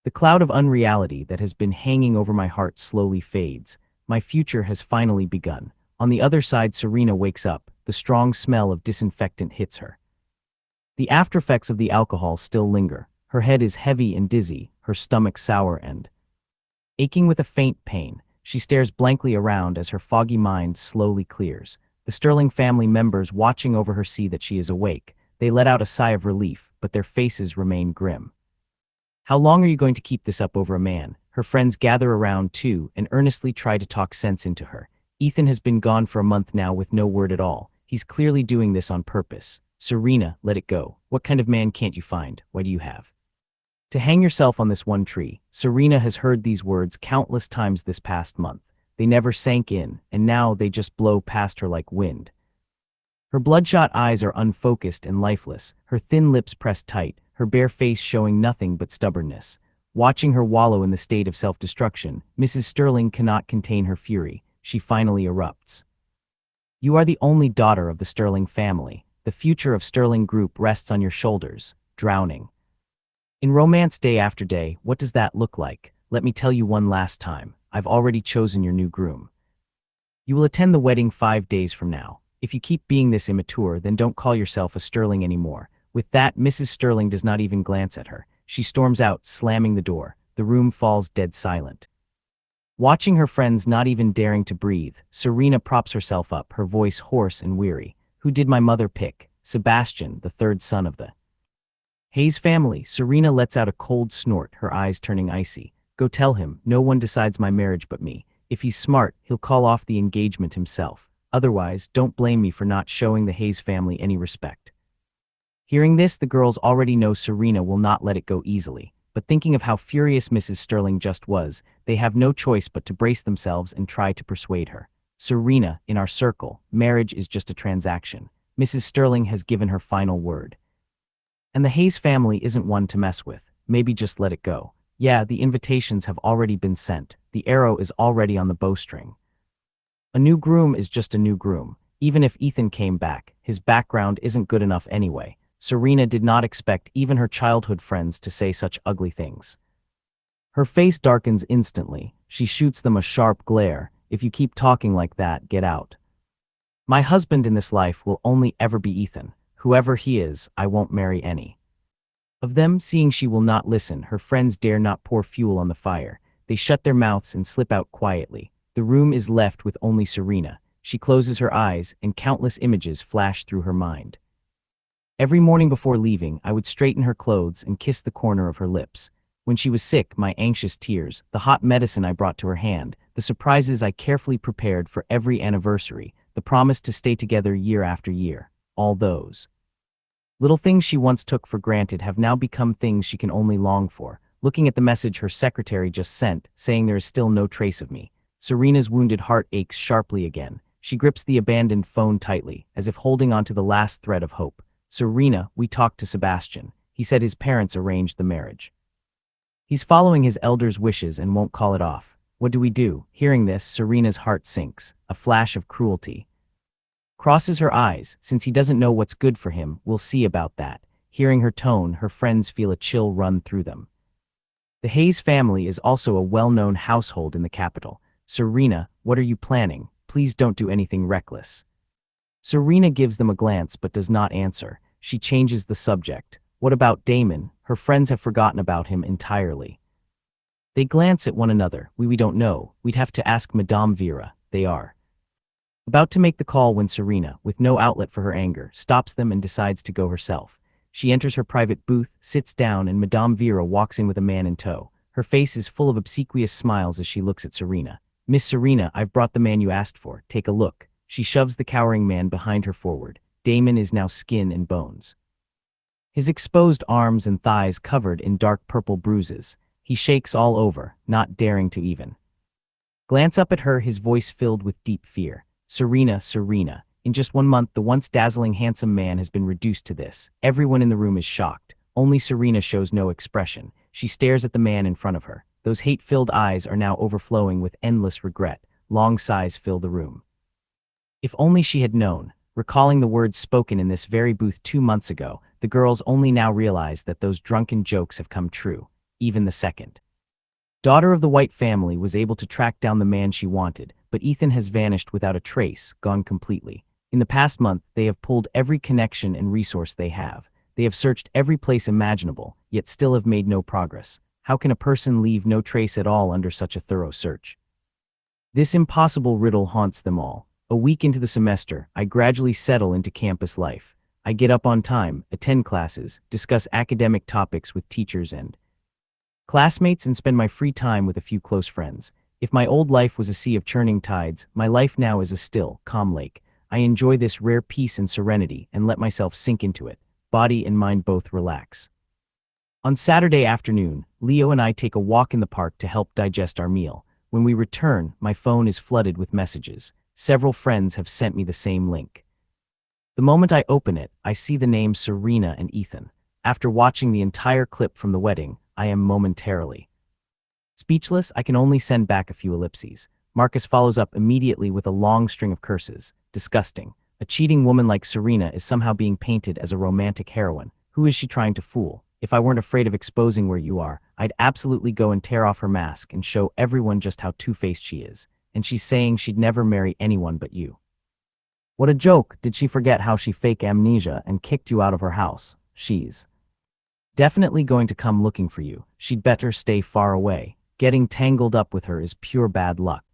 The cloud of unreality that has been hanging over my heart slowly fades. My future has finally begun. On the other side, Serena wakes up. The strong smell of disinfectant hits her. The aftereffects of the alcohol still linger. Her head is heavy and dizzy, her stomach sour and aching with a faint pain. She stares blankly around as her foggy mind slowly clears. The Sterling family members watching over her see that she is awake. They let out a sigh of relief, but their faces remain grim. "How long are you going to keep this up over a man?" Her friends gather around too and earnestly try to talk sense into her. "Ethan has been gone for a month now with no word at all. He's clearly doing this on purpose." "Serena, let it go. What kind of man can't you find? Why do you have to hang yourself on this one tree?" Serena has heard these words countless times this past month. They never sank in, and now they just blow past her like wind. Her bloodshot eyes are unfocused and lifeless, her thin lips pressed tight, her bare face showing nothing but stubbornness. Watching her wallow in the state of self-destruction, Mrs. Sterling cannot contain her fury. She finally erupts. "You are the only daughter of the Sterling family. The future of Sterling Group rests on your shoulders." Drowning in romance day after day, what does that look like? Let me tell you one last time. I've already chosen your new groom. You will attend the wedding 5 days from now. If you keep being this immature, then don't call yourself a Sterling anymore. With that, Mrs. Sterling does not even glance at her. She storms out, slamming the door. The room falls dead silent. Watching her friends not even daring to breathe, Serena props herself up, her voice hoarse and weary. Who did my mother pick? Sebastian, the third son of the Hayes family. Serena lets out a cold snort, her eyes turning icy. Go tell him, no one decides my marriage but me. If he's smart, he'll call off the engagement himself. Otherwise, don't blame me for not showing the Hayes family any respect. Hearing this, the girls already know Serena will not let it go easily. But thinking of how furious Mrs. Sterling just was, they have no choice but to brace themselves and try to persuade her. Serena, in our circle, marriage is just a transaction. Mrs. Sterling has given her final word. And the Hayes family isn't one to mess with. Maybe just let it go. Yeah, the invitations have already been sent. The arrow is already on the bowstring. A new groom is just a new groom. Even if Ethan came back, his background isn't good enough anyway. Serena did not expect even her childhood friends to say such ugly things. Her face darkens instantly. She shoots them a sharp glare. If you keep talking like that, get out. My husband in this life will only ever be Ethan. Whoever he is, I won't marry any of them. Seeing she will not listen, her friends dare not pour fuel on the fire. They shut their mouths and slip out quietly. The room is left with only Serena. She closes her eyes, and countless images flash through her mind. Every morning before leaving, I would straighten her clothes and kiss the corner of her lips. When she was sick, my anxious tears, the hot medicine I brought to her hand, the surprises I carefully prepared for every anniversary, the promise to stay together year after year. All those little things she once took for granted have now become things she can only long for. Looking at the message her secretary just sent, saying there is still no trace of me, Serena's wounded heart aches sharply again. She grips the abandoned phone tightly, as if holding on to the last thread of hope. Serena, we talked to Sebastian. He said his parents arranged the marriage. He's following his elders' wishes and won't call it off. What do we do? Hearing this, Serena's heart sinks. A flash of cruelty crosses her eyes. Since he doesn't know what's good for him, we'll see about that. Hearing her tone, her friends feel a chill run through them. The Hayes family is also a well-known household in the capital. Serena, what are you planning? Please don't do anything reckless. Serena gives them a glance but does not answer. She changes the subject. What about Damon? Her friends have forgotten about him entirely. They glance at one another. We don't know. We'd have to ask Madame Vera. They are about to make the call when Serena, with no outlet for her anger, stops them and decides to go herself. She enters her private booth, sits down, and Madame Vera walks in with a man in tow. Her face is full of obsequious smiles as she looks at Serena. Miss Serena, I've brought the man you asked for. Take a look. She shoves the cowering man behind her forward. Damon is now skin and bones, his exposed arms and thighs covered in dark purple bruises. He shakes all over, not daring to even glance up at her, his voice filled with deep fear. Serena, Serena, in just 1 month the once dazzling handsome man has been reduced to this. Everyone in the room is shocked. Only Serena shows no expression. She stares at the man in front of her. Those hate-filled eyes are now overflowing with endless regret. Long sighs fill the room. If only she had known. Recalling the words spoken in this very booth 2 months ago, the girls only now realize that those drunken jokes have come true. Even the second daughter of the White family was able to track down the man she wanted, but Ethan has vanished without a trace, gone completely. In the past month, they have pulled every connection and resource they have. They have searched every place imaginable, yet still have made no progress. How can a person leave no trace at all under such a thorough search? This impossible riddle haunts them all. A week into the semester, I gradually settle into campus life. I get up on time, attend classes, discuss academic topics with teachers and classmates, and spend my free time with a few close friends. If my old life was a sea of churning tides, my life now is a still, calm lake. I enjoy this rare peace and serenity and let myself sink into it. Body and mind both relax. On Saturday afternoon, Leo and I take a walk in the park to help digest our meal. When we return, my phone is flooded with messages. Several friends have sent me the same link. The moment I open it, I see the names Serena and Ethan. After watching the entire clip from the wedding, I am momentarily speechless. I can only send back a few ellipses. Marcus follows up immediately with a long string of curses. Disgusting. A cheating woman like Serena is somehow being painted as a romantic heroine. Who is she trying to fool? If I weren't afraid of exposing where you are, I'd absolutely go and tear off her mask and show everyone just how two-faced she is. And she's saying she'd never marry anyone but you. What a joke, did she forget how she fake amnesia and kicked you out of her house? She's definitely going to come looking for you. She'd better stay far away. Getting tangled up with her is pure bad luck.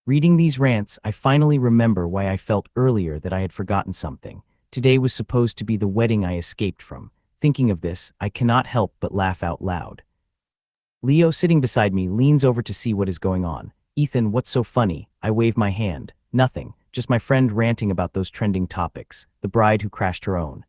Reading these rants, I finally remember why I felt earlier that I had forgotten something. Today was supposed to be the wedding I escaped from. Thinking of this, I cannot help but laugh out loud. Leo, sitting beside me, leans over to see what is going on. Ethan, what's so funny? I wave my hand. Nothing, just my friend ranting about those trending topics. The bride who crashed her own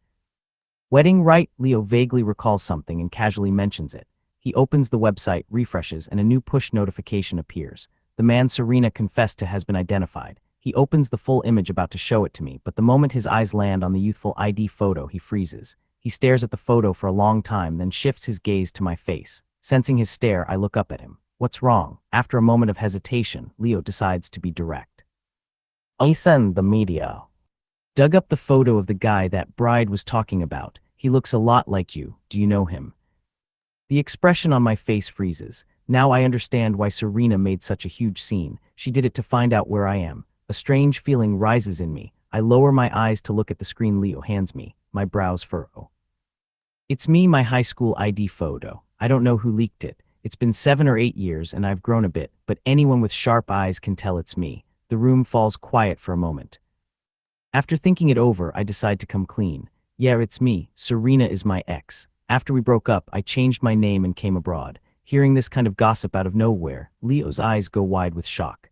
wedding, right? Leo vaguely recalls something and casually mentions it. He opens the website, refreshes, and a new push notification appears. The man Serena confessed to has been identified. He opens the full image about to show it to me, but the moment his eyes land on the youthful ID photo, he freezes. He stares at the photo for a long time, then shifts his gaze to my face. Sensing his stare, I look up at him. What's wrong? After a moment of hesitation, Leo decides to be direct. Ethan, the media dug up the photo of the guy that bride was talking about. He looks a lot like you. Do you know him? The expression on my face freezes. Now I understand why Serena made such a huge scene. She did it to find out where I am. A strange feeling rises in me. I lower my eyes to look at the screen Leo hands me. My brows furrow. It's me, my high school ID photo. I don't know who leaked it. It's been 7 or 8 years and I've grown a bit, but anyone with sharp eyes can tell it's me. The room falls quiet for a moment. After thinking it over, I decide to come clean. Yeah, it's me. Serena is my ex. After we broke up, I changed my name and came abroad. Hearing this kind of gossip out of nowhere, Leo's eyes go wide with shock.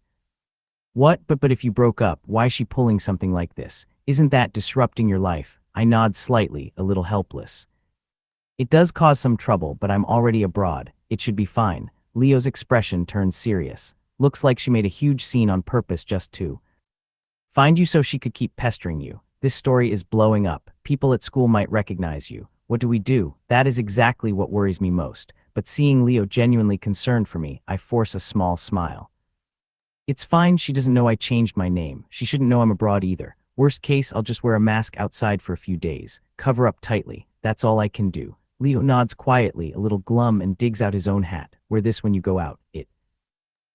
What? But if you broke up, why is she pulling something like this? Isn't that disrupting your life? I nod slightly, a little helpless. It does cause some trouble, but I'm already abroad. It should be fine. Leo's expression turns serious. Looks like she made a huge scene on purpose just to find you so she could keep pestering you. This story is blowing up. People at school might recognize you. What do we do? That is exactly what worries me most. But seeing Leo genuinely concerned for me, I force a small smile. It's fine, she doesn't know I changed my name. She shouldn't know I'm abroad either. Worst case, I'll just wear a mask outside for a few days. Cover up tightly. That's all I can do. Leo nods quietly, a little glum, and digs out his own hat. Wear this when you go out. It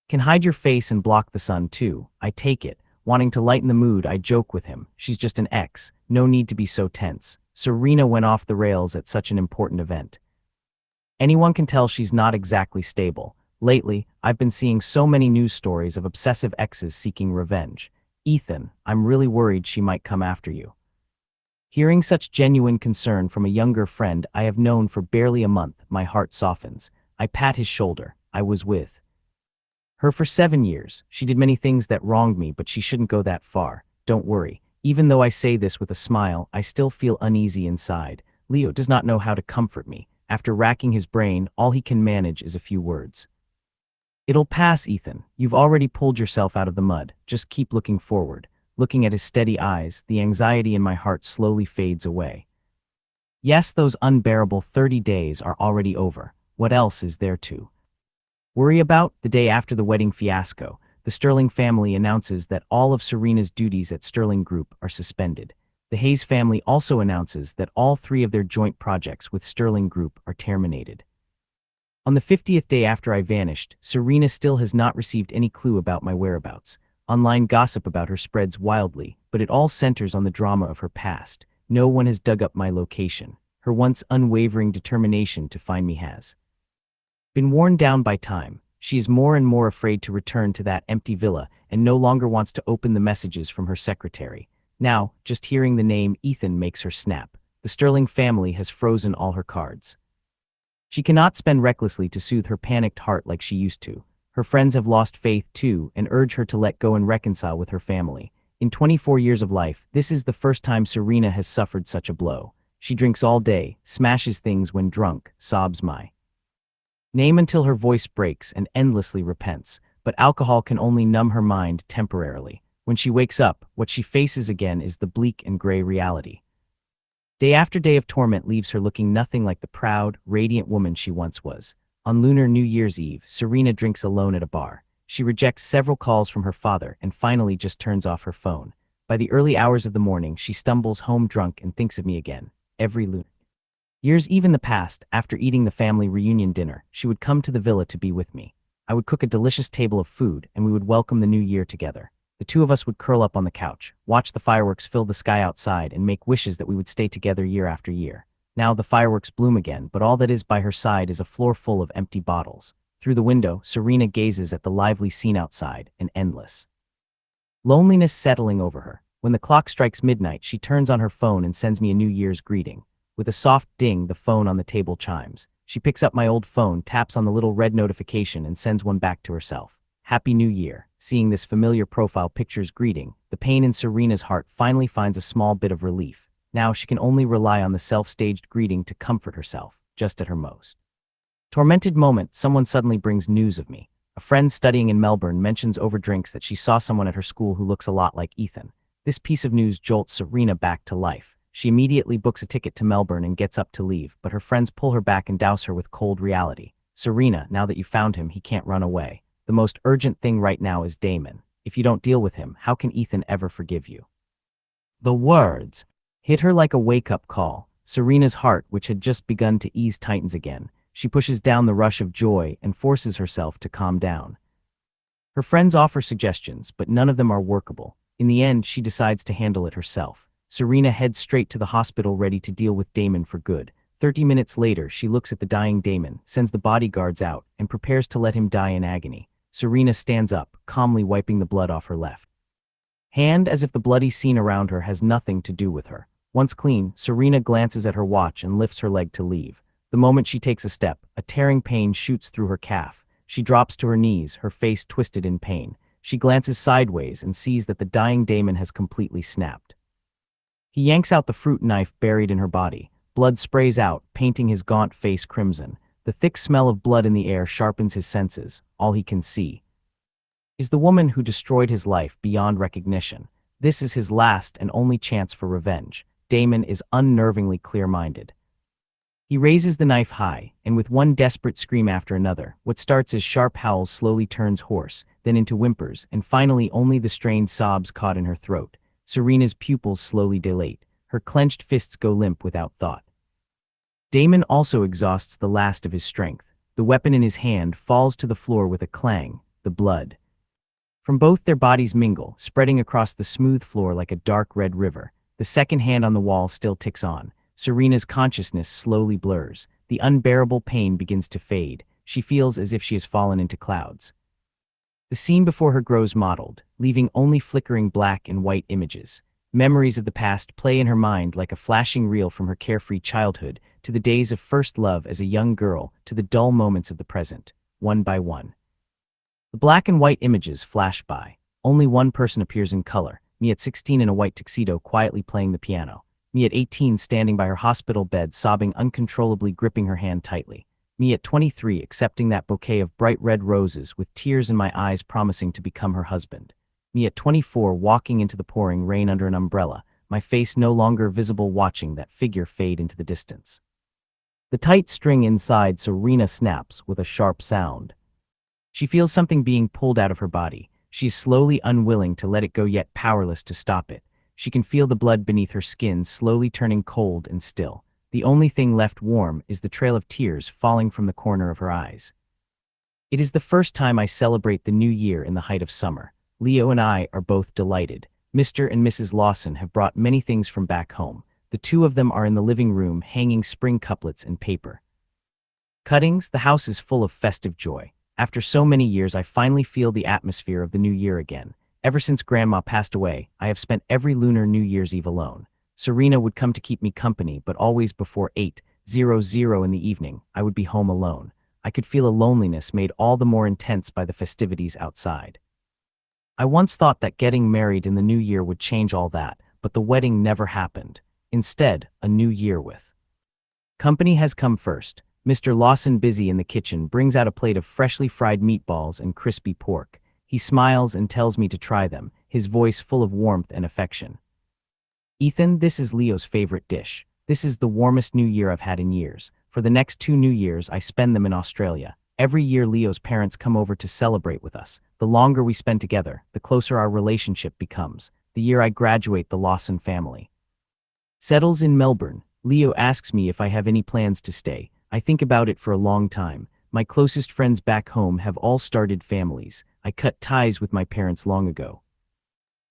can hide your face and block the sun too. I take it. Wanting to lighten the mood, I joke with him. She's just an ex. No need to be so tense. Serena went off the rails at such an important event. Anyone can tell she's not exactly stable. Lately, I've been seeing so many news stories of obsessive exes seeking revenge. Ethan, I'm really worried she might come after you. Hearing such genuine concern from a younger friend I have known for barely a month, my heart softens. I pat his shoulder. I was with her for 7 years. She did many things that wronged me, but she shouldn't go that far. Don't worry. Even though I say this with a smile, I still feel uneasy inside. Leo does not know how to comfort me. After racking his brain, all he can manage is a few words. It'll pass, Ethan. You've already pulled yourself out of the mud. Just keep looking forward. Looking at his steady eyes, the anxiety in my heart slowly fades away. Yes, those unbearable 30 days are already over. What else is there to worry about? The day after the wedding fiasco, the Sterling family announces that all of Serena's duties at Sterling Group are suspended. The Hayes family also announces that all 3 of their joint projects with Sterling Group are terminated. On the 50th day after I vanished, Serena still has not received any clue about my whereabouts. Online gossip about her spreads wildly, but it all centers on the drama of her past. No one has dug up my location. Her once unwavering determination to find me has been worn down by time. She is more and more afraid to return to that empty villa and no longer wants to open the messages from her secretary. Now, just hearing the name Ethan makes her snap. The Sterling family has frozen all her cards. She cannot spend recklessly to soothe her panicked heart like she used to. Her friends have lost faith too and urge her to let go and reconcile with her family. In 24 years of life, this is the first time Serena has suffered such a blow. She drinks all day, smashes things when drunk, sobs my name until her voice breaks and endlessly repents, but alcohol can only numb her mind temporarily. When she wakes up, what she faces again is the bleak and gray reality. Day after day of torment leaves her looking nothing like the proud, radiant woman she once was. On Lunar New Year's Eve, Serena drinks alone at a bar. She rejects several calls from her father and finally just turns off her phone. By the early hours of the morning, she stumbles home drunk and thinks of me again. Every Lunar Year's Eve in the past, after eating the family reunion dinner, she would come to the villa to be with me. I would cook a delicious table of food and we would welcome the new year together. The two of us would curl up on the couch, watch the fireworks fill the sky outside, and make wishes that we would stay together year after year. Now the fireworks bloom again, but all that is by her side is a floor full of empty bottles. Through the window, Serena gazes at the lively scene outside, an endless loneliness settling over her. When the clock strikes midnight, she turns on her phone and sends me a New Year's greeting. With a soft ding, the phone on the table chimes. She picks up my old phone, taps on the little red notification, and sends one back to herself. Happy New Year. Seeing this familiar profile picture's greeting, the pain in Serena's heart finally finds a small bit of relief. Now she can only rely on the self-staged greeting to comfort herself, just at her most tormented moment. Someone suddenly brings news of me. A friend studying in Melbourne mentions over drinks that she saw someone at her school who looks a lot like Ethan. This piece of news jolts Serena back to life. She immediately books a ticket to Melbourne and gets up to leave, but her friends pull her back and douse her with cold reality. Serena, now that you found him, he can't run away. The most urgent thing right now is Damon. If you don't deal with him, how can Ethan ever forgive you? The words hit her like a wake-up call. Serena's heart, which had just begun to ease, tightens again. She pushes down the rush of joy and forces herself to calm down. Her friends offer suggestions, but none of them are workable. In the end, she decides to handle it herself. Serena heads straight to the hospital, ready to deal with Damon for good. 30 minutes later, she looks at the dying Damon, sends the bodyguards out, and prepares to let him die in agony. Serena stands up, calmly wiping the blood off her left hand as if the bloody scene around her has nothing to do with her. Once clean, Serena glances at her watch and lifts her leg to leave. The moment she takes a step, a tearing pain shoots through her calf. She drops to her knees, her face twisted in pain. She glances sideways and sees that the dying Damon has completely snapped. He yanks out the fruit knife buried in her body. Blood sprays out, painting his gaunt face crimson. The thick smell of blood in the air sharpens his senses. All he can see is the woman who destroyed his life beyond recognition. This is his last and only chance for revenge. Damon is unnervingly clear-minded. He raises the knife high, and with one desperate scream after another, what starts as sharp howls slowly turns hoarse, then into whimpers, and finally only the strained sobs caught in her throat. Serena's pupils slowly dilate. Her clenched fists go limp without thought. Damon also exhausts the last of his strength. The weapon in his hand falls to the floor with a clang. The blood from both their bodies mingle, spreading across the smooth floor like a dark red river. The second hand on the wall still ticks on. Serena's consciousness slowly blurs. The unbearable pain begins to fade. She feels as if she has fallen into clouds. The scene before her grows mottled, leaving only flickering black and white images. Memories of the past play in her mind like a flashing reel, from her carefree childhood to the days of first love as a young girl to the dull moments of the present, one by one. The black and white images flash by. Only one person appears in color, me at 16 in a white tuxedo quietly playing the piano. Me at 18 standing by her hospital bed sobbing uncontrollably, gripping her hand tightly. Me at 23 accepting that bouquet of bright red roses with tears in my eyes, promising to become her husband. Me at 24 walking into the pouring rain under an umbrella, my face no longer visible, watching that figure fade into the distance. The tight string inside Serena snaps with a sharp sound. She feels something being pulled out of her body. She is slowly unwilling to let it go, yet powerless to stop it. She can feel the blood beneath her skin slowly turning cold and still. The only thing left warm is the trail of tears falling from the corner of her eyes. It is the first time I celebrate the new year in the height of summer. Leo and I are both delighted. Mr. and Mrs. Lawson have brought many things from back home. The two of them are in the living room hanging spring couplets and paper cuttings. The house is full of festive joy. After so many years, I finally feel the atmosphere of the new year again. Ever since Grandma passed away, I have spent every lunar New Year's Eve alone. Serena would come to keep me company, but always before 8:00 in the evening, I would be home alone. I could feel a loneliness made all the more intense by the festivities outside. I once thought that getting married in the new year would change all that, but the wedding never happened. Instead, a new year with company has come first. Mr. Lawson, busy in the kitchen, brings out a plate of freshly fried meatballs and crispy pork. He smiles and tells me to try them, his voice full of warmth and affection. Ethan, this is Leo's favorite dish. This is the warmest new year I've had in years. For the next 2 New Years, I spend them in Australia. Every year, Leo's parents come over to celebrate with us. The longer we spend together, the closer our relationship becomes. The year I graduate, the Lawson family settles in Melbourne. Leo asks me if I have any plans to stay. I think about it for a long time. My closest friends back home have all started families. I cut ties with my parents long ago.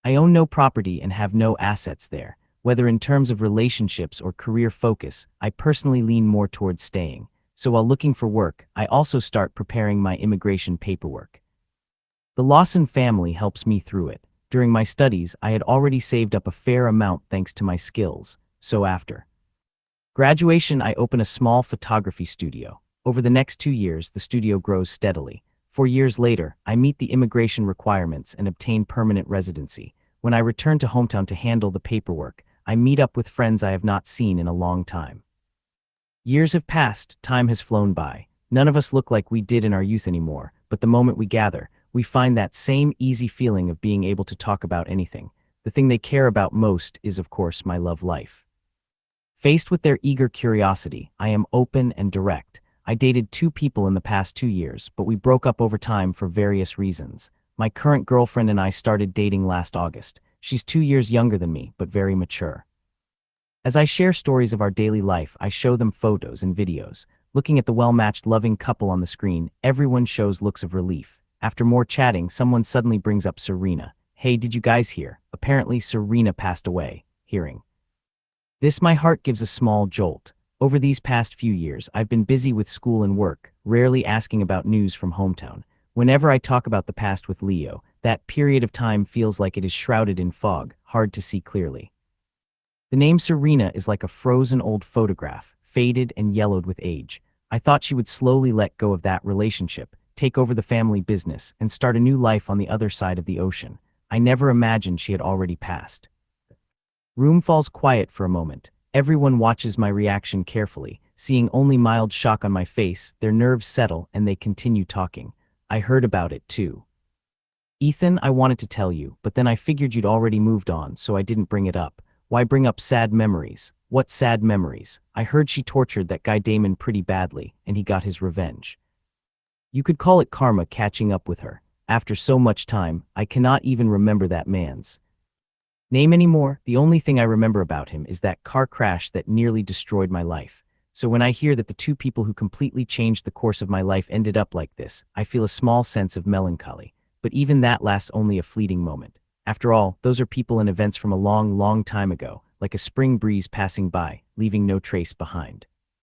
I own no property and have no assets there. Whether in terms of relationships or career focus, I personally lean more towards staying. So while looking for work, I also start preparing my immigration paperwork. The Lawson family helps me through it. During my studies, I had already saved up a fair amount thanks to my skills. So after graduation, I open a small photography studio. Over the next 2 years, the studio grows steadily. 4 years later, I meet the immigration requirements and obtain permanent residency. When I return to hometown to handle the paperwork, I meet up with friends I have not seen in a long time. Years have passed, time has flown by. None of us look like we did in our youth anymore, but the moment we gather, we find that same easy feeling of being able to talk about anything. The thing they care about most is, of course, my love life. Faced with their eager curiosity, I am open and direct. I dated 2 people in the past 2 years, but we broke up over time for various reasons. My current girlfriend and I started dating last August. She's 2 years younger than me, but very mature. As I share stories of our daily life, I show them photos and videos. Looking at the well-matched, loving couple on the screen, everyone shows looks of relief. After more chatting, someone suddenly brings up Serena. Hey, did you guys hear? Apparently Serena passed away. Hearing this, my heart gives a small jolt. Over these past few years, I've been busy with school and work, rarely asking about news from hometown. Whenever I talk about the past with Leo, that period of time feels like it is shrouded in fog, hard to see clearly. The name Serena is like a frozen old photograph, faded and yellowed with age. I thought she would slowly let go of that relationship, take over the family business, and start a new life on the other side of the ocean. I never imagined she had already passed. Room falls quiet for a moment. Everyone watches my reaction carefully. Seeing only mild shock on my face, their nerves settle and they continue talking. I heard about it too. Ethan, I wanted to tell you, but then I figured you'd already moved on, so I didn't bring it up. Why bring up sad memories? What sad memories? I heard she tortured that guy Damon pretty badly, and he got his revenge. You could call it karma catching up with her. After so much time, I cannot even remember that man's name anymore. The only thing I remember about him is that car crash that nearly destroyed my life. So when I hear that the 2 people who completely changed the course of my life ended up like this, I feel a small sense of melancholy. But even that lasts only a fleeting moment. After all, those are people and events from a long, long time ago, like a spring breeze passing by, leaving no trace behind.